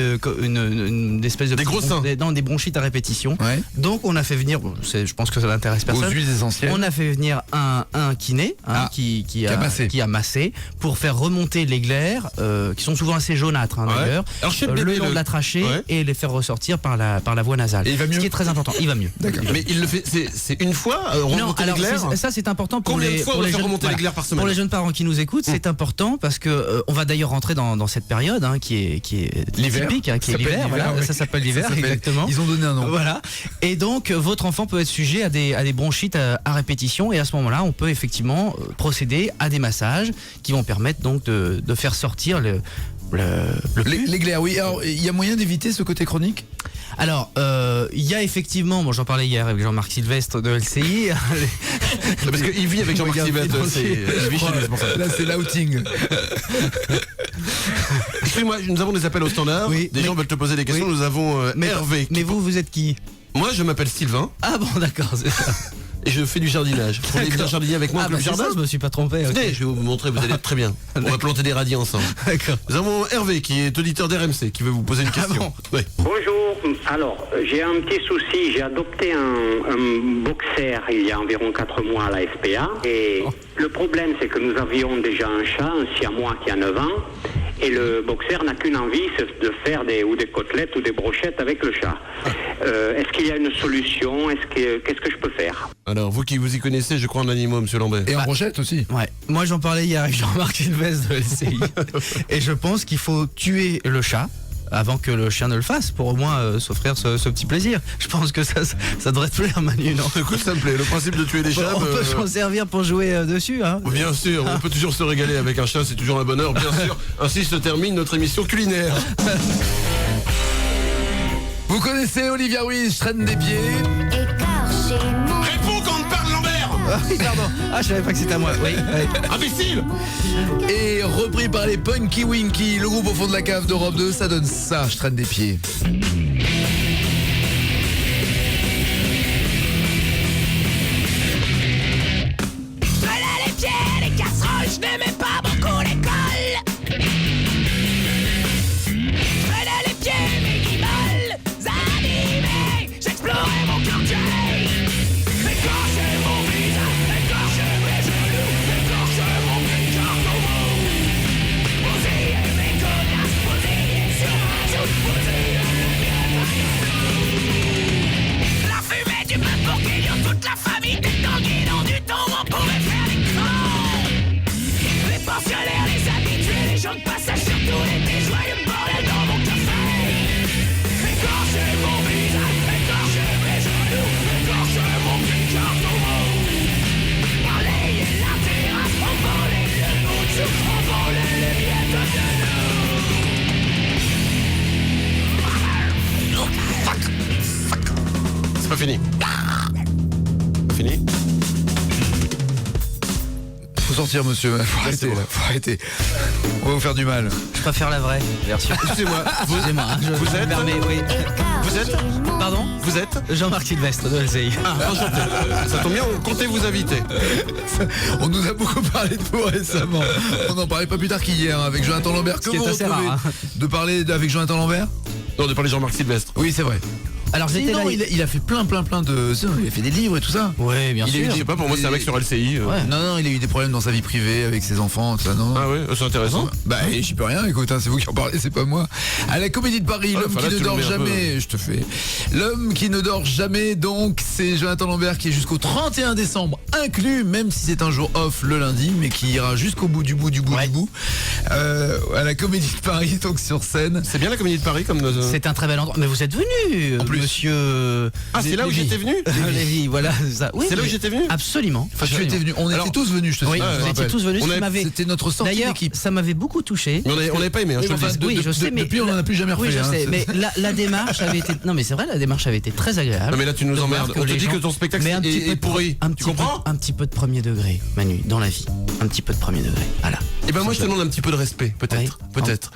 une espèce de des gros seins, des bronchites à répétition. Ouais. Donc on a fait venir, je pense que ça n'intéresse personne. Aux huiles essentielles. On a fait venir un kiné qui a massé pour faire remonter les glaires, qui sont souvent assez jaunâtres d'ailleurs, le long de la trachée et les faire ressortir par la voie nasale. Et il va mieux. Ce qui est très important, il va mieux. D'accord. Mais il le fait, c'est une fois remonter les glaires. Ça c'est important pour Combien les de fois pour les faire jeunes, remonter les glaires par semaine? Pour les jeunes parents qui nous écoutent, c'est important parce que on va d'ailleurs rentrer dans cette période qui est l'hiver. Typique, qui est l'hiver. Voilà, ça s'appelle l'hiver, exactement. Ils ont donné un nom. Voilà. Et donc votre enfant peut être sujet à des bronchites à répétition, et à ce moment-là, on peut effectivement procéder à des massages qui vont permettre donc de faire sortir les glaires. Oui. Alors il y a moyen d'éviter ce côté chronique? Alors, il y a effectivement, j'en parlais hier avec Jean-Marc Sylvestre de LCI. Parce qu'il vit avec Jean-Marc Sylvestre. Là, c'est l'outing. Excuse-moi, nous avons des appels au standard. Oui, des gens veulent te poser des questions. Nous avons Hervé. Mais vous êtes qui? Moi, je m'appelle Sylvain. Ah bon, d'accord, c'est ça. Et je fais du jardinage. Vous voulez venir jardiner avec moi le jardin? Ça, je me suis pas trompé. Venez, je vais vous montrer, vous allez être très bien. On va planter des radis ensemble. D'accord. Nous avons Hervé qui est auditeur d'RMC qui veut vous poser une question. Bon. Bonjour, alors j'ai un petit souci, j'ai adopté un boxer il y a environ 4 mois à la SPA et le problème c'est que nous avions déjà un chat, un siamois qui a 9 ans et le boxer n'a qu'une envie, c'est de faire des côtelettes ou des brochettes avec le chat. Est-ce qu'il y a une solution? Qu'est-ce que je peux faire? Alors, vous qui vous y connaissez, je crois en animaux, monsieur Lambert. Et en brochette aussi. Ouais. Moi, j'en parlais hier avec Jean-Marc Sylvestre de LCI. Et je pense qu'il faut tuer le chat avant que le chien ne le fasse, pour au moins s'offrir ce petit plaisir. Je pense que ça devrait te plaire, Manu, non? Écoute, ça me plaît. Le principe de tuer les chats. On peut s'en servir pour jouer dessus, hein. Bien sûr, on peut toujours se régaler avec un chat, c'est toujours un bonheur, bien sûr. Ainsi se termine notre émission culinaire. Vous connaissez Olivia Ruiz, traîne des pieds. Réponds quand on te parle, Lambert. Ah oui, pardon. Ah, je savais pas que c'était à moi. Oui. Imbécile. Et repris par les Punky Winky, le groupe au fond de la cave d'Europe 2, ça donne ça, je traîne des pieds. Voilà les pieds, les casseroles, je n'aimais pas beaucoup l'école. Voilà les pieds, mes guimauves animés, j'explorais mon quartier. Écorcher mon visage, écorcher mes genoux, écorcher mon petit carton mou. Bousiller mes connasses, bousiller sur un joue, bousiller les miens. La fumée du pain pour qu'il y ait toute la famille, des tanguis dans du thon, on pouvait faire des cons. Les pensionnaires, les habitués, les gens de passage, surtout l'été, joyeux bordel dans mon café. Écorcher mon visage, écorcher mes genoux, écorcher mon petit carton mou. Balayer la terrasse, on volait le bout de sucre, on volait les miettes de nous. C'est pas fini. Pas fini. Faut sortir, monsieur. Faut arrêter, là. Faut arrêter. On va vous faire du mal. Je préfère la vraie version. Excusez-moi. Excusez-moi. Vous êtes oui. Vous êtes Pardon? Vous êtes Jean-Marc Sylvestre de LCI. Ah, enchanté. Ça tombe bien, on comptait vous inviter. On nous a beaucoup parlé de vous récemment. On n'en parlait pas plus tard qu'hier avec Jonathan Lambert. Ce qui est assez rare, hein. De parler avec Jonathan Lambert? Non, de parler Jean-Marc Sylvestre. Oui, c'est vrai. Alors j'étais là. Sinon, il a fait plein de. Il a fait des livres et tout ça. Ouais, bien sûr. Je sais pas, pour moi c'est un mec sur LCI. Non, il a eu des problèmes dans sa vie privée avec ses enfants, tout ça, non. Ah ouais, c'est intéressant. Bah, j'y peux rien, écoute, c'est vous qui en parlez, c'est pas moi. À la Comédie de Paris, l'homme qui ne dort jamais, je te fais. L'homme qui ne dort jamais, donc, c'est Jonathan Lambert qui est jusqu'au 31 décembre inclus, même si c'est un jour off le lundi, mais qui ira jusqu'au bout du bout. À la Comédie de Paris, donc sur scène. C'est bien la Comédie de Paris comme. C'est un très bel endroit. Mais vous êtes venu, monsieur. Ah, c'est là où j'étais venu. Lévy, voilà, ça. Oui, c'est là où j'étais venu. Absolument. Tu étais venu. On était tous venus, je te dis. Oui, vous étiez tous venus. C'était notre sortie d'équipe. Ça m'avait beaucoup touché. Mais on n'avait pas aimé. Oui, je sais. Depuis, on n'en a plus jamais refait. Oui, je sais. Mais la démarche avait été. Non, mais c'est vrai, la démarche avait été très agréable. Non, mais là, tu nous emmerdes. On te dit que ton spectacle est pourri. Tu comprends ? Un petit peu de premier degré, Manu, dans la vie. Un petit peu de premier degré. Voilà. Et ben moi, je te demande un petit peu de respect, peut-être. Peut-être,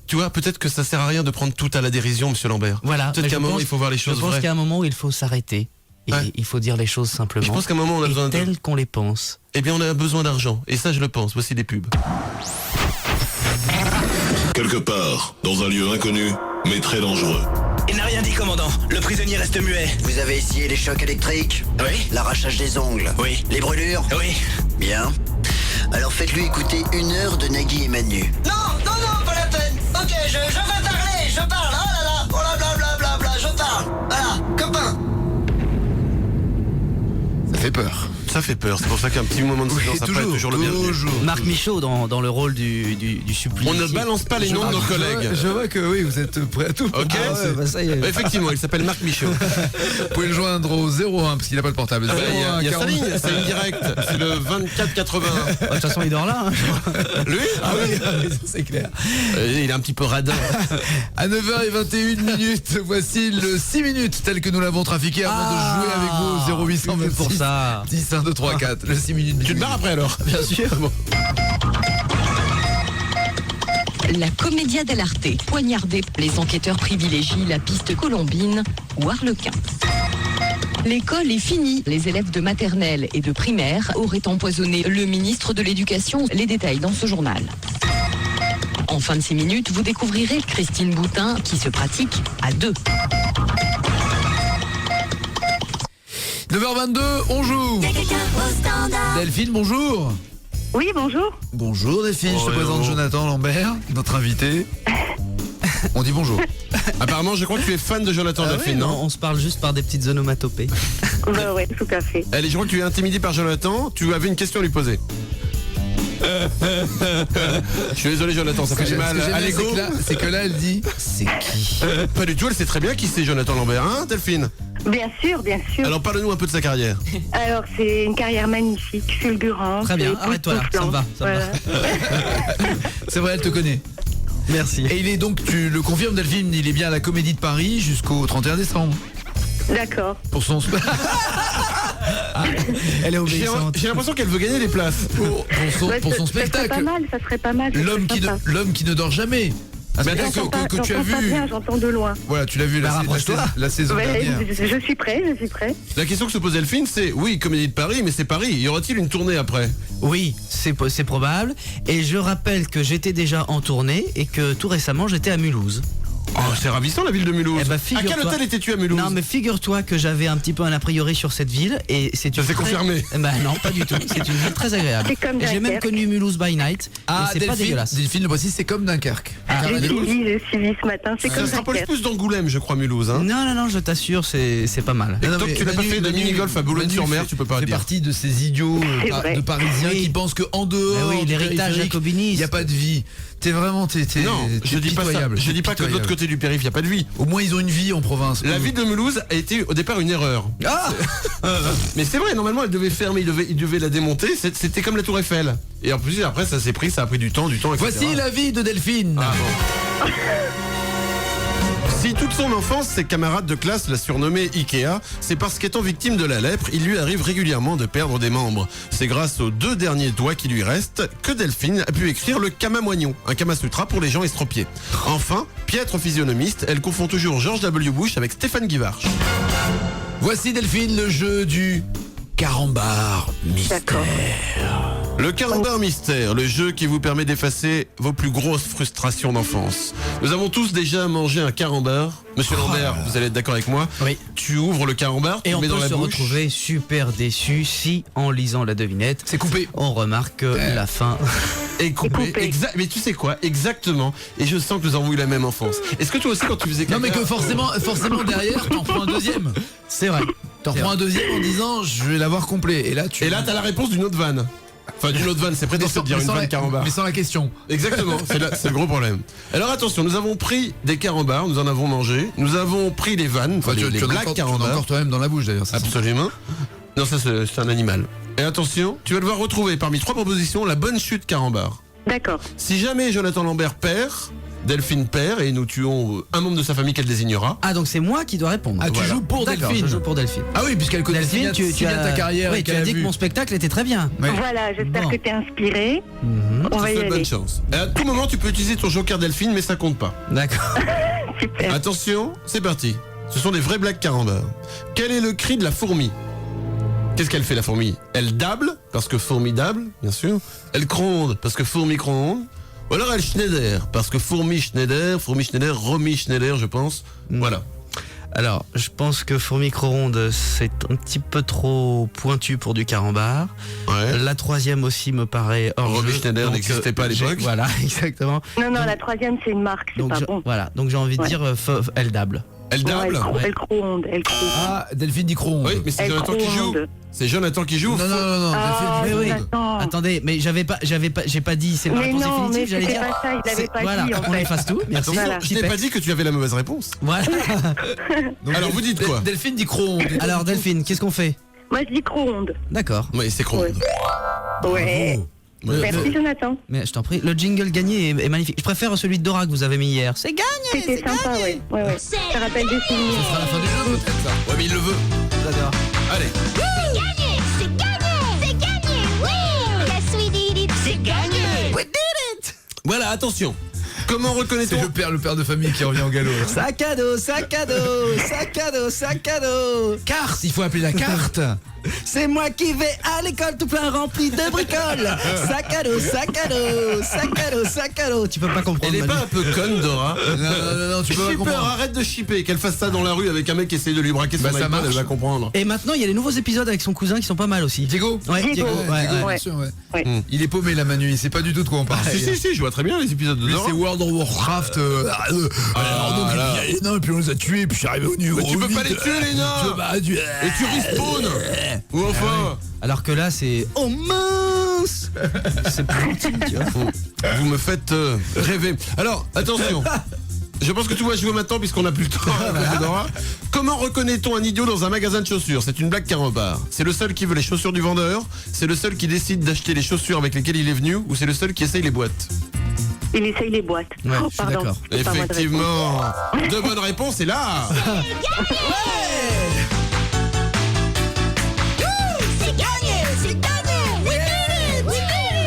tu vois, peut-être que ça sert à rien de prendre tout à la dérision, monsieur Lambert. Voilà. Peut-être qu'à un moment, il faut voir les choses vraies. Je pense qu'à un moment, il faut s'arrêter. Et il faut dire les choses simplement. Je pense qu'à un moment, on a besoin telles qu'on les pense. Eh bien, on a besoin d'argent. Et ça, je le pense. Voici des pubs. Quelque part, dans un lieu inconnu, mais très dangereux. Il n'a rien dit, commandant. Le prisonnier reste muet. Vous avez essayé les chocs électriques? Oui. L'arrachage des ongles? Oui. Les brûlures? Oui. Bien. Alors faites-lui écouter 1 heure de Nagui et Manu. Non, pas la peine. Ok, je vais parler, je parle. Oh là là, oh là blablabla, je parle. Voilà, copain. Ça fait peur. Ça fait peur, c'est pour ça qu'un petit moment de silence après toujours le bienvenu. Marc Michaud dans le rôle du supplice. On ne balance pas les noms de nos collègues. Je vois que oui, vous êtes prêts à tout. Ok, ça y est. Effectivement, il s'appelle Marc Michaud. Vous pouvez le joindre au 01 parce qu'il n'a pas le portable. Il y a sa ligne, c'est une directe. C'est le 2481. De toute façon, il dort là. Lui? Ah oui, c'est clair. Il est un petit peu radin. À 9h21, voici le 6 minutes tel que nous l'avons trafiqué avant de jouer avec vous au 0826 pour ça. 10 1 2 3 4. Le 6 minutes. Tu te barres après alors? Bien sûr. Bon. La Commedia dell'arte. Poignardé. Les enquêteurs privilégient la piste Colombine ou Arlequin. L'école est finie. Les élèves de maternelle et de primaire auraient empoisonné le ministre de l'Éducation. Les détails dans ce journal. En fin de 6 minutes, vous découvrirez Christine Boutin qui se pratique à 2. 9h22, on joue. Delphine, bonjour. Oui, bonjour. Bonjour Delphine, je te présente Jonathan Lambert, notre invité. On dit bonjour. Apparemment, je crois que tu es fan de Jonathan Delphine, non? On se parle juste par des petites onomatopées. Bah ouais, tout à fait. Allez, je crois que tu es intimidé par Jonathan. Tu avais une question à lui poser. Je suis désolé Jonathan, ça fait du mal à l'ego. C'est que là elle dit c'est qui? Pas du tout, elle sait très bien qui c'est Jonathan Lambert, hein Delphine? Bien sûr, bien sûr. Alors parle-nous un peu de sa carrière. Alors c'est une carrière magnifique, fulgurante. Très bien, arrête-toi là, ça me va. C'est vrai, elle te connaît. Merci. Et il est donc, tu le confirmes Delphine, il est bien à la Comédie de Paris jusqu'au 31 décembre. D'accord. Pour son... Elle est obéissante. J'ai l'impression qu'elle veut gagner des places. Pour son spectacle. Ça serait pas mal. L'homme qui ne dort jamais. Mais que tu as vu. J'entends de loin. Voilà, tu l'as vu la saison dernière. Je suis prêt. La question que se pose Delphine, c'est oui, Comédie de Paris, mais c'est Paris. Y aura-t-il une tournée après? Oui, c'est probable. Et je rappelle que j'étais déjà en tournée et que tout récemment j'étais à Mulhouse. Oh, c'est ravissant la ville de Mulhouse. Eh ben, à quel hôtel étais-tu à Mulhouse? Non, mais figure-toi que j'avais un petit peu un a priori sur cette ville et c'est une. Ça s'est confirmé. Eh ben non, pas du tout. C'est une ville très agréable. Et j'ai même connu Mulhouse by night. Ah, et c'est pas dégueulasse. Delphine, le précise, c'est comme Dunkerque. J'ai suivi ce matin. C'est comme ça se rapproche plus d'Angoulême, je crois, Mulhouse. Hein. Non, je t'assure, c'est pas mal. Et tant que tu n'as pas fait de mini-golf à Boulogne-sur-Mer, tu peux pas dire. C'est partie de ces idiots de Parisiens qui pensent qu'en dehors, l'héritage jacobiniste, il n'y a pas de vie. T'es vraiment, non, je dis pas ça. Je dis pas que de l'autre côté du périph' il n'y a pas de vie. Au moins ils ont une vie en province. La ville de Mulhouse a été au départ une erreur. Ah mais c'est vrai, normalement elle devait fermer, il devait la démonter. C'était comme la Tour Eiffel. Et en plus après ça a pris du temps, etc. Voici la vie de Delphine. Ah bon. Si toute son enfance, ses camarades de classe la surnommaient Ikea, c'est parce qu'étant victime de la lèpre, il lui arrive régulièrement de perdre des membres. C'est grâce aux 2 derniers doigts qui lui restent que Delphine a pu écrire le Kama-Moignon, un Kama Sutra pour les gens estropiés. Enfin, piètre physionomiste, elle confond toujours George W. Bush avec Stéphane Guivarch. Voici Delphine, le jeu du carambar mystère. Le carambar mystère, le jeu qui vous permet d'effacer vos plus grosses frustrations d'enfance. Nous avons tous déjà mangé un carambar. Monsieur Lambert, vous allez être d'accord avec moi. Oui. Tu ouvres le carambar, tu Et le on mets peut dans la se bouche. retrouver super déçu si, en lisant la devinette, c'est coupé. On remarque que la fin est coupée. Mais tu sais quoi, exactement. Et je sens que nous avons eu la même enfance. Est-ce que toi aussi, quand tu faisais Non, mais que forcément derrière, t'en prends un deuxième. C'est vrai. T'en prends un deuxième en disant je vais l'avoir complet. Et là, t'as la réponse d'une autre vanne. Enfin, d'une autre vanne, c'est prétentieux de dire une vanne carambar. Mais sans la question. Exactement, c'est le gros problème. Alors attention, nous avons pris des carambars, nous en avons mangé, nous avons pris les vannes, Enfin, les blagues carambars. encore toi-même dans la bouche d'ailleurs. Absolument. Non, ça c'est un animal. Et attention, tu vas devoir retrouver parmi 3 propositions la bonne chute carambar. D'accord. Si jamais Jonathan Lambert perd, Delphine perd et nous tuons un membre de sa famille qu'elle désignera. Ah, donc c'est moi qui dois répondre. Ah, tu joues pour D'accord, Delphine. je joue pour Delphine. Ah oui, puisqu'elle connaît Delphine, si bien ta carrière. Oui, et tu qu'elle as a dit vu. que mon spectacle était très bien. Voilà, j'espère que t'es inspiré. On va y Bonne aller. chance. Et à tout moment, tu peux utiliser ton joker Delphine, mais ça compte pas. D'accord. Super. Attention, c'est parti. Ce sont des vrais blagues carambars. Quel est le cri de la fourmi? Qu'est-ce qu'elle fait, la fourmi? Elle dable, parce que formidable, bien sûr. Elle gronde, parce que fourmi gronde. Ou alors elle Schneider, parce que fourmi Schneider, Romy Schneider, je pense. Voilà. Alors, je pense que fourmi micro-ondes, c'est un petit peu trop pointu pour du carambar. Ouais. La troisième aussi me paraît hors Romy jeu, Schneider donc, n'existait pas à l'époque. Voilà, exactement. Non, la troisième, c'est une marque, c'est Donc, pas bon. Voilà, donc j'ai envie de dire elle dable. Elle dable. Elle cro-onde, elle cro-onde. Ah, Delphine dit cro-onde. Oui, mais c'est Elle Jonathan qui joue. gronde. C'est Jonathan qui joue. Non. Ah, Delphine dit Jonathan. Attendez, mais j'ai pas dit c'est la Mais réponse non, définitive, mais j'allais c'était dire. pas ça, il l'avait pas voilà, dit, en on fait. efface tout. Merci. Attention, Voilà. je t'ai pas dit que tu avais la mauvaise réponse. Voilà. Alors vous dites quoi? Delphine dit cro-onde. Alors Delphine, qu'est-ce qu'on fait? Moi, je dis cro-onde. D'accord. Oui, c'est cro-onde. Ouais. Merci, Jonathan. Mais je t'en prie, le jingle gagné est magnifique. Je préfère celui de Dora que vous avez mis hier. C'est gagné. C'était sympa, ouais. Ça rappelle des souvenirs. Ce sera la fin du jeu, peut-être ça. Ouais, mais il le veut. J'adore. Allez. C'est gagné, oui. La sweetie, c'est gagné. We did it. Voilà, attention. Comment reconnaît-on? C'est le père de famille qui revient au galop. là. Sac à dos, sac à dos, sac à dos, sac à dos. Carte, il faut appeler la carte. C'est moi qui vais à l'école tout plein rempli de bricoles. Sac à dos, sac à dos, sac à dos, sac à dos. Tu peux pas comprendre. Elle est pas un peu conne, Dora? Non, tu peux pas Shipper, comprendre. arrête de shipper. Qu'elle fasse ça dans la rue avec un mec qui essaye de lui braquer son Bah, ça iPad, marche. elle va comprendre. Et maintenant, il y a les nouveaux épisodes avec son cousin qui sont pas mal aussi. Diego. Ouais, Diego. Ouais, Diego, ouais. bien sûr, ouais. Il est paumé, la Manu, il sait pas du tout de quoi on parle. Si, je vois très bien les épisodes de Lui, Dora. c'est World of Warcraft. Alors, donc, il y a les nains, et puis on les a tués, puis je suis arrivé au niveau. Mais tu peux pas les tuer, les nains. Et tu respawn. Ou enfin. Alors que là, c'est oh mince. C'est plus gentil, tu vois. Vous me faites rêver. Alors, attention. Je pense que tout va jouer maintenant puisqu'on n'a plus le temps. Dora. Comment reconnaît-on un idiot dans un magasin de chaussures? C'est une blague carambar. C'est le seul qui veut les chaussures du vendeur? C'est le seul qui décide d'acheter les chaussures avec lesquelles il est venu? Ou c'est le seul qui essaye les boîtes? Il essaye les boîtes. Ouais, je suis pardon. d'accord. C'est pas moi de répondre. Effectivement. De bonnes réponses, et là. C'est gagné.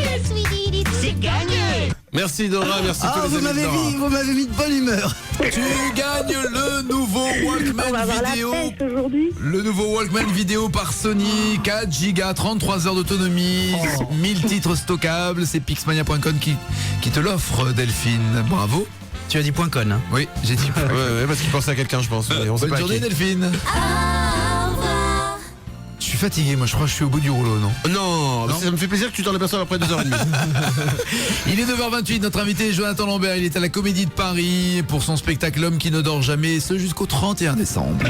La sweetie, c'est gagné. Merci Dora, merci Ah, tous vous les amis de Dora. vous m'avez mis de bonne humeur. Tu gagnes le nouveau On va Walkman avoir la vidéo. pêche aujourd'hui. Le nouveau Walkman vidéo par Sony, 4 Go, 33 heures d'autonomie, 1000 titres stockables. C'est pixmania.com qui te l'offre, Delphine. Bravo. Tu as dit point .con. Hein. Oui, j'ai dit. Ouais, parce qu'il pensait à quelqu'un, je pense. Mais on sait Bonne pas à journée, qui. Delphine. Je suis fatigué, moi je crois que je suis au bout du rouleau, non? Non, ça me fait plaisir que tu t'en aperçoives après 2h30. Il est 9h28, notre invité est Jonathan Lambert, il est à la Comédie de Paris pour son spectacle L'homme qui ne dort jamais, ce jusqu'au 31 décembre. 7h,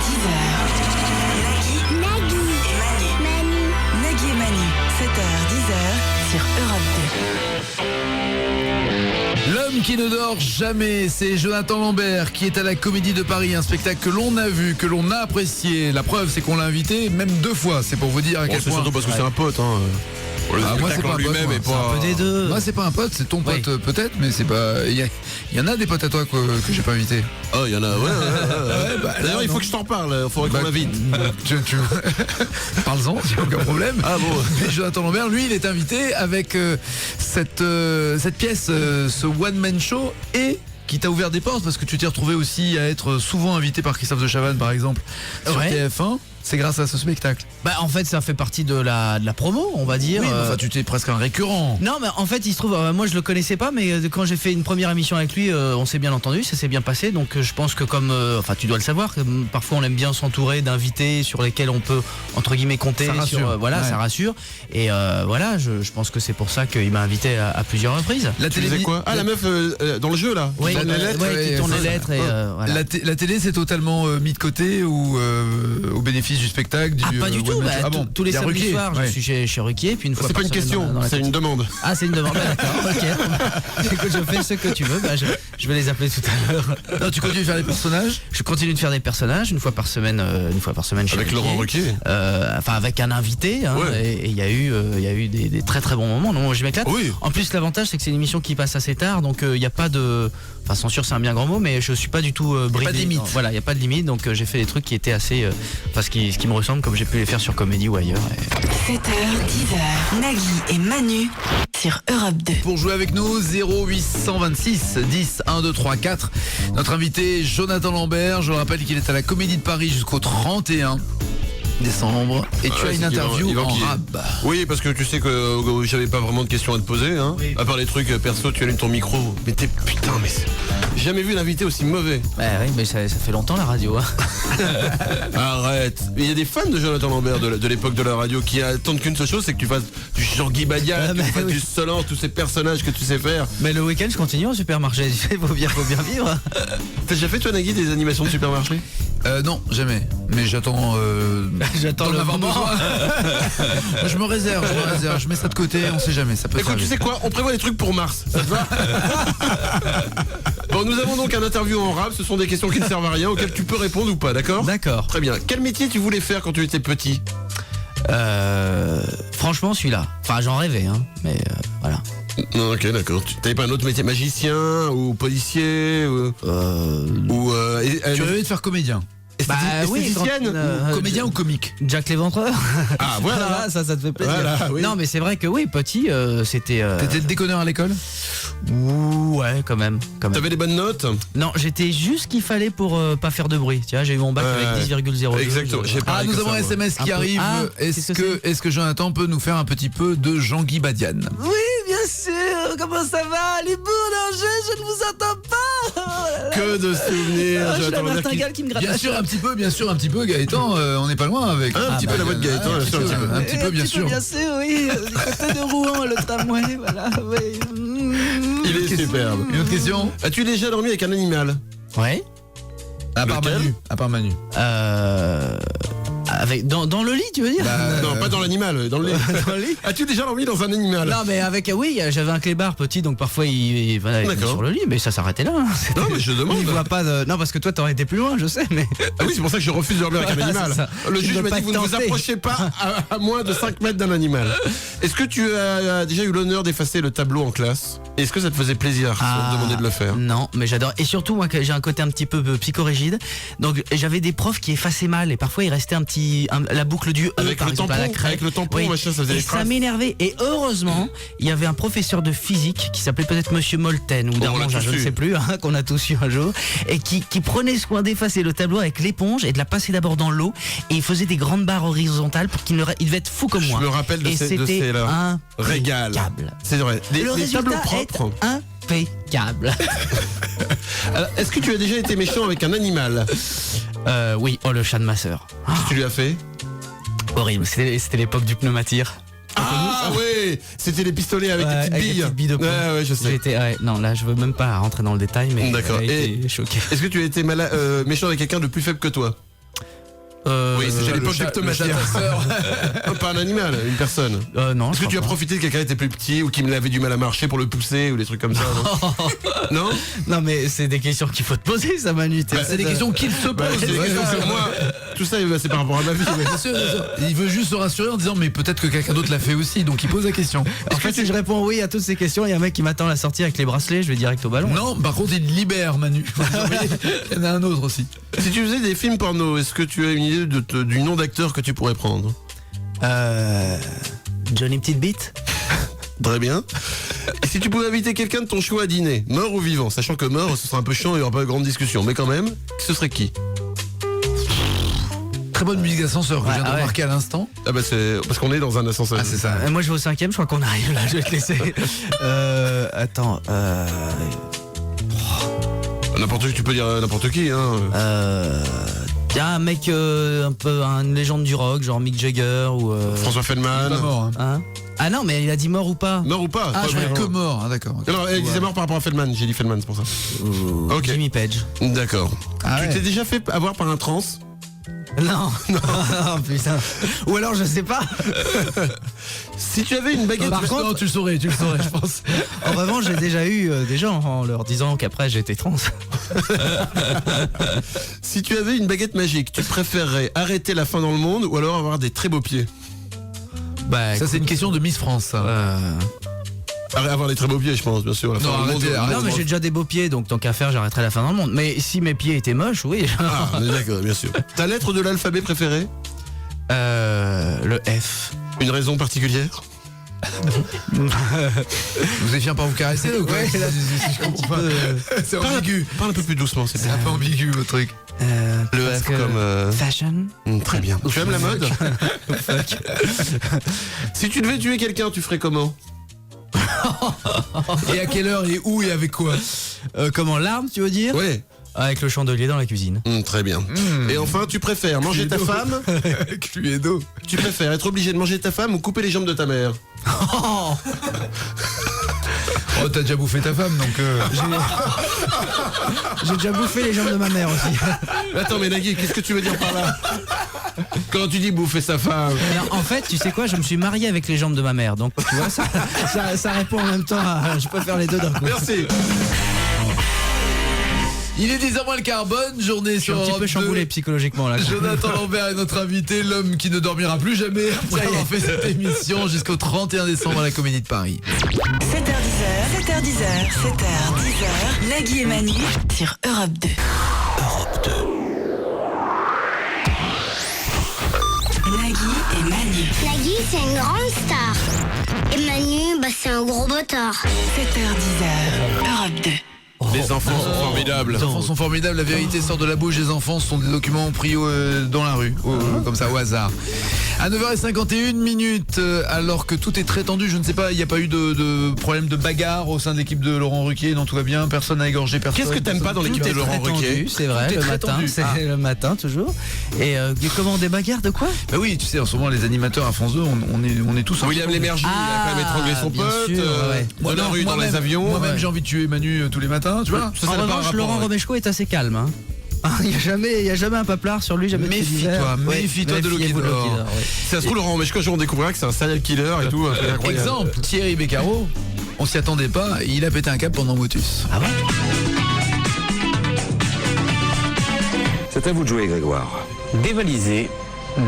10h. Nagui et Manu. Nagui et Manu. 7h, 10h sur Europe 2. L'homme qui ne dort jamais, c'est Jonathan Lambert qui est à la Comédie de Paris, un spectacle que l'on a vu, que l'on a apprécié. La preuve, c'est qu'on l'a invité même 2 fois, c'est pour vous dire à quel C'est point. surtout parce que c'est un pote. Hein. Le moi, c'est spectacle pas en un pote, lui-même moi. est C'est un peu pas. des deux. Moi, c'est pas un pote, c'est ton pote peut-être, mais c'est pas. Il y en a des potes à toi que j'ai pas invité. Oh, il y en a, ouais. Bah, là, D'ailleurs, il faut non. que je t'en parle, il faudrait Bah, qu'on m'invite. Parle-en, j'ai aucun problème. Ah bon. Mais Jonathan Lambert, lui, il est invité avec cette pièce, ce one-man show et qui t'a ouvert des portes parce que tu t'es retrouvé aussi à être souvent invité par Christophe de Chavannes par exemple sur TF1. C'est grâce à ce spectacle. Bah en fait ça fait partie de la promo, on va dire. Oui, enfin tu t'es presque un récurrent. Non mais en fait il se trouve, moi je le connaissais pas, mais quand j'ai fait une première émission avec lui, on s'est bien entendu, ça s'est bien passé. Donc je pense que comme, enfin tu dois le savoir, que, parfois on aime bien s'entourer d'invités sur lesquels on peut entre guillemets compter. Ça rassure. Sur, voilà, ça rassure. Et voilà, je pense que c'est pour ça qu'il m'a invité à plusieurs reprises. La télé, quoi? Ah la meuf dans le jeu là. Oui, qui tourne les lettres. Et, voilà. La télé c'est totalement mis de côté ou au bénéfice du spectacle. Pas du tout, tous les samedis soirs je suis chez Ruquier, puis une fois c'est par pas une semaine question, c'est une demande. Ah c'est une demande, d'accord, ok. Écoute, je fais ce que tu veux, je vais les appeler tout à l'heure. Non, tu continues de faire des personnages? Je continue de faire des personnages une fois par semaine chez avec Laurent Ruquier. Enfin avec un invité, hein, et il y a eu des très très bons moments, donc je m'éclate. Oui. En plus l'avantage c'est que c'est une émission qui passe assez tard, donc il n'y a pas de... Enfin censure c'est un bien grand mot, mais je suis pas du tout bridé. Pas de limite. Voilà, il n'y a pas de limite, donc j'ai fait des trucs qui étaient assez... Enfin ce qui me ressemble, comme j'ai pu les faire sur Comédie ou ailleurs. 7h, 10h, Nagui et Manu sur Europe 2. Pour jouer avec nous, 0826 10 1 2 3 4. Notre invité Jonathan Lambert, je rappelle qu'il est à la Comédie de Paris jusqu'au 31 décembre. Et tu as une interview en rab. Oui, parce que tu sais que j'avais pas vraiment de questions à te poser, hein. Oui. À part les trucs perso, tu allumes ton micro. Mais putain, mais j'ai jamais vu l'invité aussi mauvais. Bah oui, mais ça fait longtemps la radio, hein. Arrête. Il y a des fans de Jonathan Lambert de l'époque de la radio qui attendent qu'une seule chose, c'est que tu fasses du Jean-Guy Badian, que tu fasses du Solange, tous ces personnages que tu sais faire. Mais le week-end, je continue au supermarché. Il faut bien vivre. T'as déjà fait toi, Nagui, des animations de supermarché? Non, jamais. Mais j'attends. J'attends le moment. je me réserve. Je mets ça de côté. On sait jamais. Ça peut. Écoute, tu sais quoi? On prévoit des trucs pour mars. Ça te va? Bon, nous avons donc un interview en rap. Ce sont des questions qui ne servent à rien, auxquelles tu peux répondre ou pas, d'accord? D'accord. Très bien. Quel métier tu voulais faire quand tu étais petit? Franchement, celui-là. Enfin, j'en rêvais, hein. Mais voilà. Ok, d'accord. Tu n'avais pas un autre métier, magicien ou policier Tu rêvais de faire comédien? Bah oui, comédien ou comique? Jack l'Éventreur. Ah voilà, ça te fait plaisir. Voilà, oui. Non mais c'est vrai que oui, petit, c'était... T'étais le déconneur à l'école? Ouais, quand même. T'avais des bonnes notes? Non, j'étais juste ce qu'il fallait pour pas faire de bruit. Tu vois, j'ai eu mon bac avec 10,02. Exactement. Nous avons un SMS qui arrive. Est-ce que Jonathan peut nous faire un petit peu de Jean-Guy Badian? Oui, bien sûr. Comment ça va? Les boulangers, je ne vous entends pas. Que de souvenirs. Je suis la martingale qui me gratte. Bien sûr, un petit peu, Gaëtan, on n'est pas loin avec. Un petit peu la voix de Gaëtan, un petit peu, bien sûr. Bien sûr, oui. Du côté de Rouen, le tramway, voilà. Oui. Il est superbe. Une autre question? As-tu déjà dormi avec un animal? Ouais. À part Manu. Dans le lit, tu veux dire? Non, pas dans l'animal, dans le lit. Dans le lit. As-tu déjà dormi dans un animal? Non, mais j'avais un clébard petit, donc parfois il était sur le lit, mais ça s'arrêtait là. Non, mais je demande. Il voit pas de... Non, parce que toi t'aurais été plus loin, je sais, mais... Ah oui, c'est pour ça que je refuse de dormir avec un animal. Le juge m'a dit, vous ne vous approchez pas à moins de 5 mètres d'un animal. Est-ce que tu as déjà eu l'honneur d'effacer le tableau en classe? Est-ce que ça te faisait plaisir de me demander de le faire? Non, mais j'adore. Et surtout, moi, j'ai un côté un petit peu psychorigide, donc j'avais des profs qui effaçaient mal, et parfois il restait la boucle du E, avec par le exemple, tampon, à la craie. avec le tampon, oui. machin, ça faisait et des ça traces. m'énervait. Et heureusement, il y avait un professeur de physique qui s'appelait peut-être Monsieur Molten ou d'Armange, je ne sais plus, hein, qu'on a tous eu un jour, et qui prenait soin d'effacer le tableau avec l'éponge et de la passer d'abord dans l'eau, et il faisait des grandes barres horizontales pour qu'il devait être fou comme moi. Je me rappelle de ces là. Régal. C'est vrai. Le résultat tableaux propres. Est impeccable. Alors, est-ce que tu as déjà été méchant avec un animal? Oui, le chat de ma sœur. Qu'est-ce que tu lui as fait? Horrible, c'était l'époque du pneumatir. Ah ouais, c'était les pistolets avec des petites billes. De poing. Ouais, je sais. Non, là je veux même pas rentrer dans le détail, mais d'accord. Et choqué. Est-ce que tu as été méchant avec quelqu'un de plus faible que toi? Oui, c'était l'époque du pneumatir. Pas un animal, une personne. Non. Est-ce que tu as profité de quelqu'un qui était plus petit ou qui me avait du mal à marcher pour le pousser ou des trucs comme ça? Non. Non, mais c'est des questions qu'il faut te poser, ça, Manu. C'est des questions qu'il se pose. C'est des questions que moi. Tout ça, c'est par rapport à ma vie. Bien sûr. Il veut juste se rassurer en disant mais peut-être que quelqu'un d'autre l'a fait aussi, donc il pose la question. En fait, si je réponds oui à toutes ces questions, il y a un mec qui m'attend à la sortie avec les bracelets, je vais direct au ballon. Non, par contre il libère Manu. Il y en a un autre aussi. Si tu faisais des films porno, est-ce que tu as une idée du nom d'acteur que tu pourrais prendre? Johnny Petite Bite. Très bien. Et si tu pouvais inviter quelqu'un de ton choix à dîner, mort ou vivant, sachant que mort, ce serait un peu chiant, il n'y aura pas de grande discussion, mais quand même, ce serait qui? Très bonne musique d'ascenseur que je viens de remarquer à l'instant. Ah bah c'est parce qu'on est dans un ascenseur. Ah c'est ça. Moi je vais au 5ème, je crois qu'on arrive là, je vais te laisser. Attends. N'importe qui, tu peux dire n'importe qui, hein. Tiens, un mec un peu une légende du rock, genre Mick Jagger ou. François Feldman. Il est pas mort, hein. Ah non, mais il a dit mort ou pas? Mort ou pas? Ah, je croyais que mort, ah, d'accord. Okay. Alors, il disait mort par rapport à Feldman, j'ai dit Feldman, c'est pour ça. Ok. Jimmy Page. D'accord. Tu t'es déjà fait avoir par un trans? Non. Non, putain. Ou alors je sais pas. Si tu avais une baguette... Par contre, tu le saurais, je pense. En revanche, j'ai déjà eu des gens en leur disant qu'après j'étais trans. Si tu avais une baguette magique, tu préférerais arrêter la faim dans le monde ou alors avoir des très beaux pieds? Bah, ça, c'est une question de Miss France. Avoir des très beaux pieds, je pense, bien sûr. Non, mais j'ai déjà des beaux pieds, donc tant qu'à faire, j'arrêterai la fin dans le monde. Mais si mes pieds étaient moches, oui. Ah, d'accord, bien sûr. Ta lettre de l'alphabet préférée? Le F. Une raison particulière? Vous êtes fiers par vous caresser ou quoi? Ouais, je comprends pas. C'est ambigu. Parle un peu plus doucement, c'est un peu ambigu votre truc. Le F comme... Fashion. Très bien. Tu aimes la mode? Si tu devais tuer quelqu'un, tu ferais comment? Et à quelle heure et où et avec quoi? Comment, l'arme, tu veux dire? Oui. Avec le chandelier dans la cuisine. Très bien. Et enfin, tu préfères manger ta femme? Cluedo. Tu préfères être obligé de manger ta femme ou couper les jambes de ta mère? Oh, t'as déjà bouffé ta femme, donc... J'ai déjà bouffé les jambes de ma mère aussi. Attends, mais Nagui, qu'est-ce que tu veux dire par là? Quand tu dis bouffer sa femme... Alors, en fait, tu sais quoi, je me suis marié avec les jambes de ma mère. Donc, tu vois, ça répond en même temps à... Je peux faire les deux d'un coup. Merci. Il est 10h moins le carbone, journée sur... Je suis un petit peu chamboulé psychologiquement là. Jonathan Lambert est notre invité, l'homme qui ne dormira plus jamais après avoir fait cette émission jusqu'au 31 décembre à la Comédie de Paris. 7h10, Nagui et Manu sur Europe 2. Nagui et Manu. Nagui, c'est une grande star. Et Manu, c'est un gros bâtard. 7h10, Europe 2. Les enfants sont formidables. Les enfants sont formidables, la vérité sort de la bouche des enfants, ce sont des documents pris dans la rue, comme ça au hasard. À 9h51, alors que tout est très tendu, je ne sais pas, il n'y a pas eu de problème de bagarre au sein de l'équipe de Laurent Ruquier, non, tout va bien, personne n'a égorgé personne. Qu'est-ce que t'aimes pas dans l'équipe de Laurent Ruquier? C'est vrai, le matin, c'est le matin toujours. Et comment, des bagarres de quoi? Bah oui, tu sais, en ce moment les animateurs à France 2, on est tous... William Lémergie, il a quand même étranglé son pote, dans la rue, dans les avions. Moi-même j'ai envie de tuer Manu tous les matins, tu vois. En revanche, Laurent Romeshko est assez calme, hein. Il n'y a jamais un paplard sur lui, jamais de Méfie-toi de Loki d'or. Si ça se trouve, Laurent Romeshko, on découvrira que c'est un serial killer et tout. Exemple, Thierry Beccaro, on s'y attendait pas, il a pété un câble pendant Motus. Ah ouais? C'est à vous de jouer, Grégoire. Dévaliser.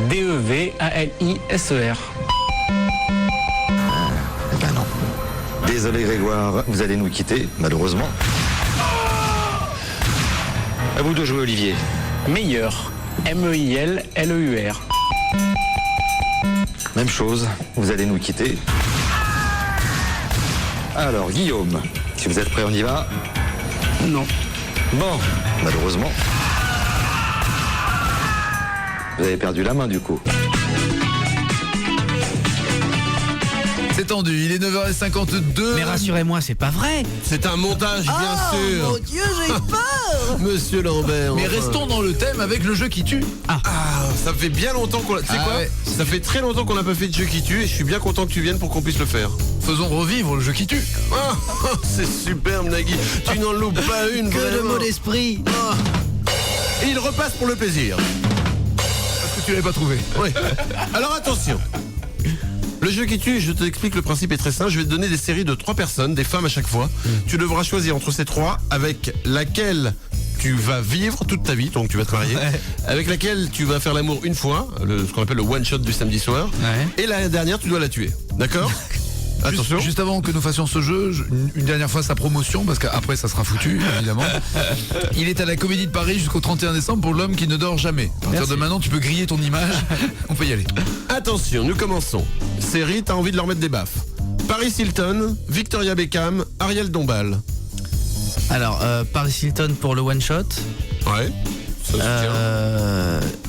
D-E-V-A-L-I-S-E-R. Ben non. Désolé, Grégoire, vous allez nous quitter, malheureusement. À vous de jouer, Olivier. Meilleur. M-E-I-L-L-E-U-R. Même chose, vous allez nous quitter. Alors, Guillaume, si vous êtes prêt, on y va? Non. Bon, malheureusement. Vous avez perdu la main, du coup. C'est tendu, il est 9h52. Mais rassurez-moi, c'est pas vrai. C'est un montage, bien sûr. Oh mon Dieu, j'ai peur. Monsieur Lambert. Mais restons dans le thème avec le jeu qui tue. Ça fait bien longtemps qu'on l'a... Tu sais quoi, ouais. Ça fait très longtemps qu'on n'a pas fait de jeu qui tue et je suis bien content que tu viennes pour qu'on puisse le faire. Faisons revivre le jeu qui tue. C'est superbe, Nagui. Tu n'en loupes pas une. Que de mots d'esprit. Et il repasse pour le plaisir. Parce que tu l'avais pas trouvé. Oui. Alors attention. Le jeu qui tue, je t'explique, le principe est très simple. Je vais te donner des séries de 3 personnes, des femmes à chaque fois. Tu devras choisir entre ces 3 avec laquelle tu vas vivre toute ta vie, donc tu vas te marier, avec laquelle tu vas faire l'amour une fois, ce qu'on appelle le one shot du samedi soir, et la dernière tu dois la tuer. D'accord? Attention. Juste avant que nous fassions ce jeu, une dernière fois sa promotion, parce qu'après ça sera foutu, évidemment. Il est à la Comédie de Paris jusqu'au 31 décembre pour l'homme qui ne dort jamais. À partir de maintenant, tu peux griller ton image. On peut y aller. Attention, nous commençons. Série, t'as envie de leur mettre des baffes. Paris Hilton, Victoria Beckham, Ariel Dombal. Alors, Paris Hilton pour le one shot. Ouais.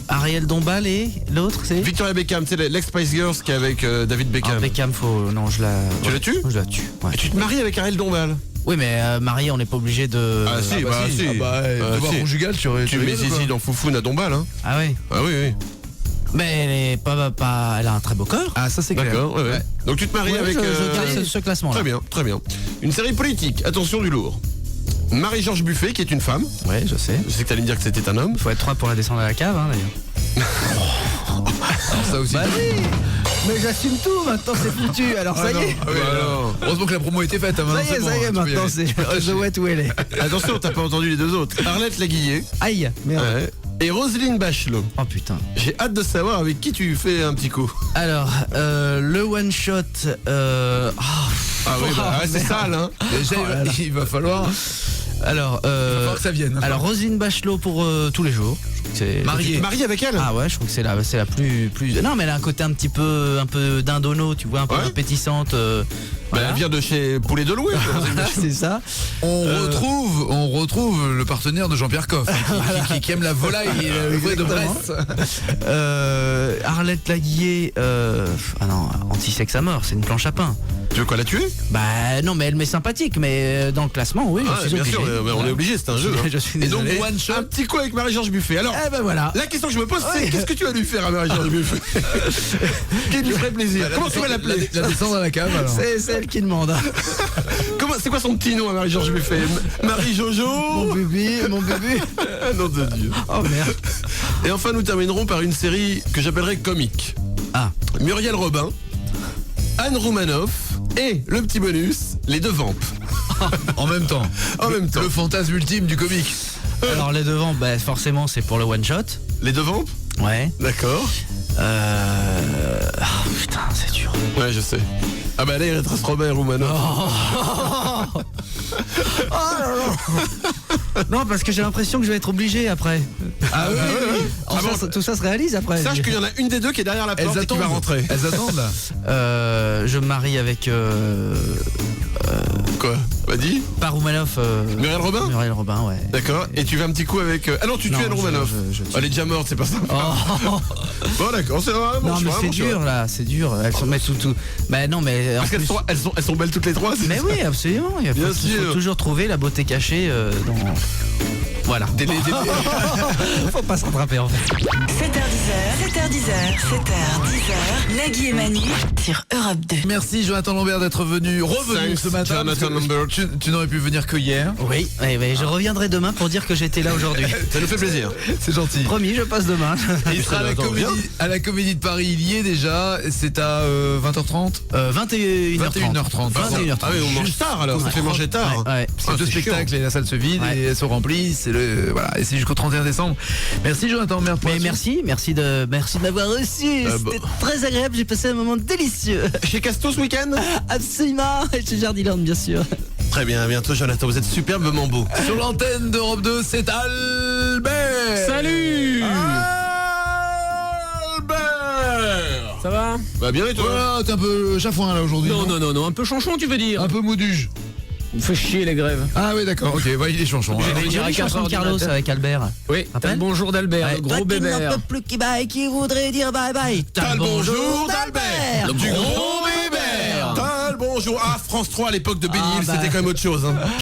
Ariel Dombal et l'autre c'est Victoria Beckham, c'est l'ex-Spice Girls qui est avec David Beckham. Beckham, non, je la. Tu la tues? Je la tue. Ouais. Et tu te maries avec Ariel Dombal? Oui, mais marié, on n'est pas obligé de. Ah si, devoir conjugal, tu mets Zizi dans Foufoune à Dombal, hein. Ah oui. Ah oui. Mais elle est pas, elle a un très beau cœur. Ah, ça c'est clair. D'accord, ouais. Donc tu te maries avec. Je garde ce classement. Très bien. Une série politique. Attention du lourd. Marie-Georges Buffet, qui est une femme. Ouais, je sais. Je sais que t'allais me dire que c'était un homme. Faut être 3 pour la descendre à la cave, hein, d'ailleurs. Alors ça aussi. Vas-y. Mais j'assume tout, maintenant c'est foutu, alors ça y est. Heureusement que la promo a été faite. Ça y est, maintenant c'est The Wet où elle est. Attention, t'as pas entendu les deux autres. Arlette Laguillet. Aïe, merde. Ouais. Et Roselyne Bachelot. Oh putain. J'ai hâte de savoir avec qui tu fais un petit coup. Alors, le one shot. C'est sale, hein. Déjà, il va falloir. Alors, il va falloir que ça vienne. Alors, Roselyne Bachelot pour tous les jours. Mariée avec elle? Ah ouais, je trouve que c'est la plus. Non, mais elle a un côté un peu d'indono, tu vois, un peu appétissante. Elle vient de chez Poulet de Louis. C'est ça. On retrouve le partenaire de Jean-Pierre Coff, qui aime la volaille et le vrai de Brest. Arlette Laguillet, anti-sexe à mort, c'est une planche à pain. Tu veux quoi, la tuer? Bah non, mais elle m'est sympathique, mais dans le classement, oui, je suis obligé. Bien sûr, on est obligé, c'est un jeu. Je suis et donc, désolé. one shot, un petit coup avec Marie-Georges Buffet. Alors, voilà. La question que je me pose, c'est qu'est-ce que tu vas lui faire à Marie-Georges Buffet? Qui lui ferait plaisir? Comment tu vas l'appeler? La descendre à la cave, alors. C'est celle qui demande. C'est quoi son petit nom à Marie-Georges Buffet? Marie-Jojo? Mon bébé. Nom de Dieu. Oh merde. Et enfin, nous terminerons par une série que j'appellerais comique. Muriel Robin, Anne Roumanoff et le petit bonus, les deux vampes. En même temps. Le fantasme ultime du comique. Alors les deux vampes, forcément c'est pour le one shot. Les deux vampes? Ouais. D'accord. Putain, c'est dur. Ouais, je sais. Ah bah là, il reste Robin Roumanoff. Non, parce que j'ai l'impression que je vais être obligé après. Ah oui. Tout ça se réalise après. Sache qu'il y en a une des deux qui est derrière la porte et qui va rentrer. Elles attendent là. Je me marie avec quoi? Vas-y. Pas Roumanoff. Muriel Robin? Muriel Robin, ouais. D'accord. Et tu fais un petit coup avec. Ah non, tu tues Anne Roumanoff. Elle est déjà morte, c'est pas ça. Bon d'accord, c'est vraiment. Non mais c'est dur là, c'est dur. Elles sont mettent tout. Bah non mais. Parce qu'elles sont belles toutes les trois. Mais oui, absolument. Il faut toujours trouver la beauté cachée dans. Voilà. Faut pas se rattraper en fait. 7h10, Nagui et Manu sur Europe 2. Merci Jonathan Lambert d'être revenu ce matin. Jonathan Lambert. Tu n'aurais pu venir que hier. Oui, je reviendrai demain pour dire que j'étais là aujourd'hui. Ça nous fait plaisir. C'est gentil. Promis, je passe demain. Il sera à la Comédie de Paris, il y est déjà. C'est à 20h30 21h30. Ah oui, on mange tard alors. Ça fait manger tard. C'est deux spectacles et la salle se vide et elles sont remplies. Et c'est jusqu'au 31 décembre. Merci Jonathan Lambert. Merci de m'avoir reçu. C'était très agréable, j'ai passé un moment délicieux. Chez Casto ce week-end? Absolument, et chez Jardiland bien sûr. Très bien, à bientôt Jonathan, vous êtes superbement beau. Sur l'antenne d'Europe 2, c'est Albert. Salut Albert. Ça va? Bah bien et toi? Voilà, t'es un peu chafouin là aujourd'hui. Non, un peu chanchon tu veux dire? Un peu mouduge. Il me fait chier les grèves. Ah oui d'accord, ok, il est chanchon. J'ai une chanson de Carlos avec Albert. Oui, t'as le bonjour d'Albert, le gros bébé. Toi qui n'en peux plus qui baille, qui voudrait dire bye bye. T'as le bonjour d'Albert, le gros bébé. T'as le bonjour. Ah, France 3 à l'époque de Bénil, c'était quand même autre chose.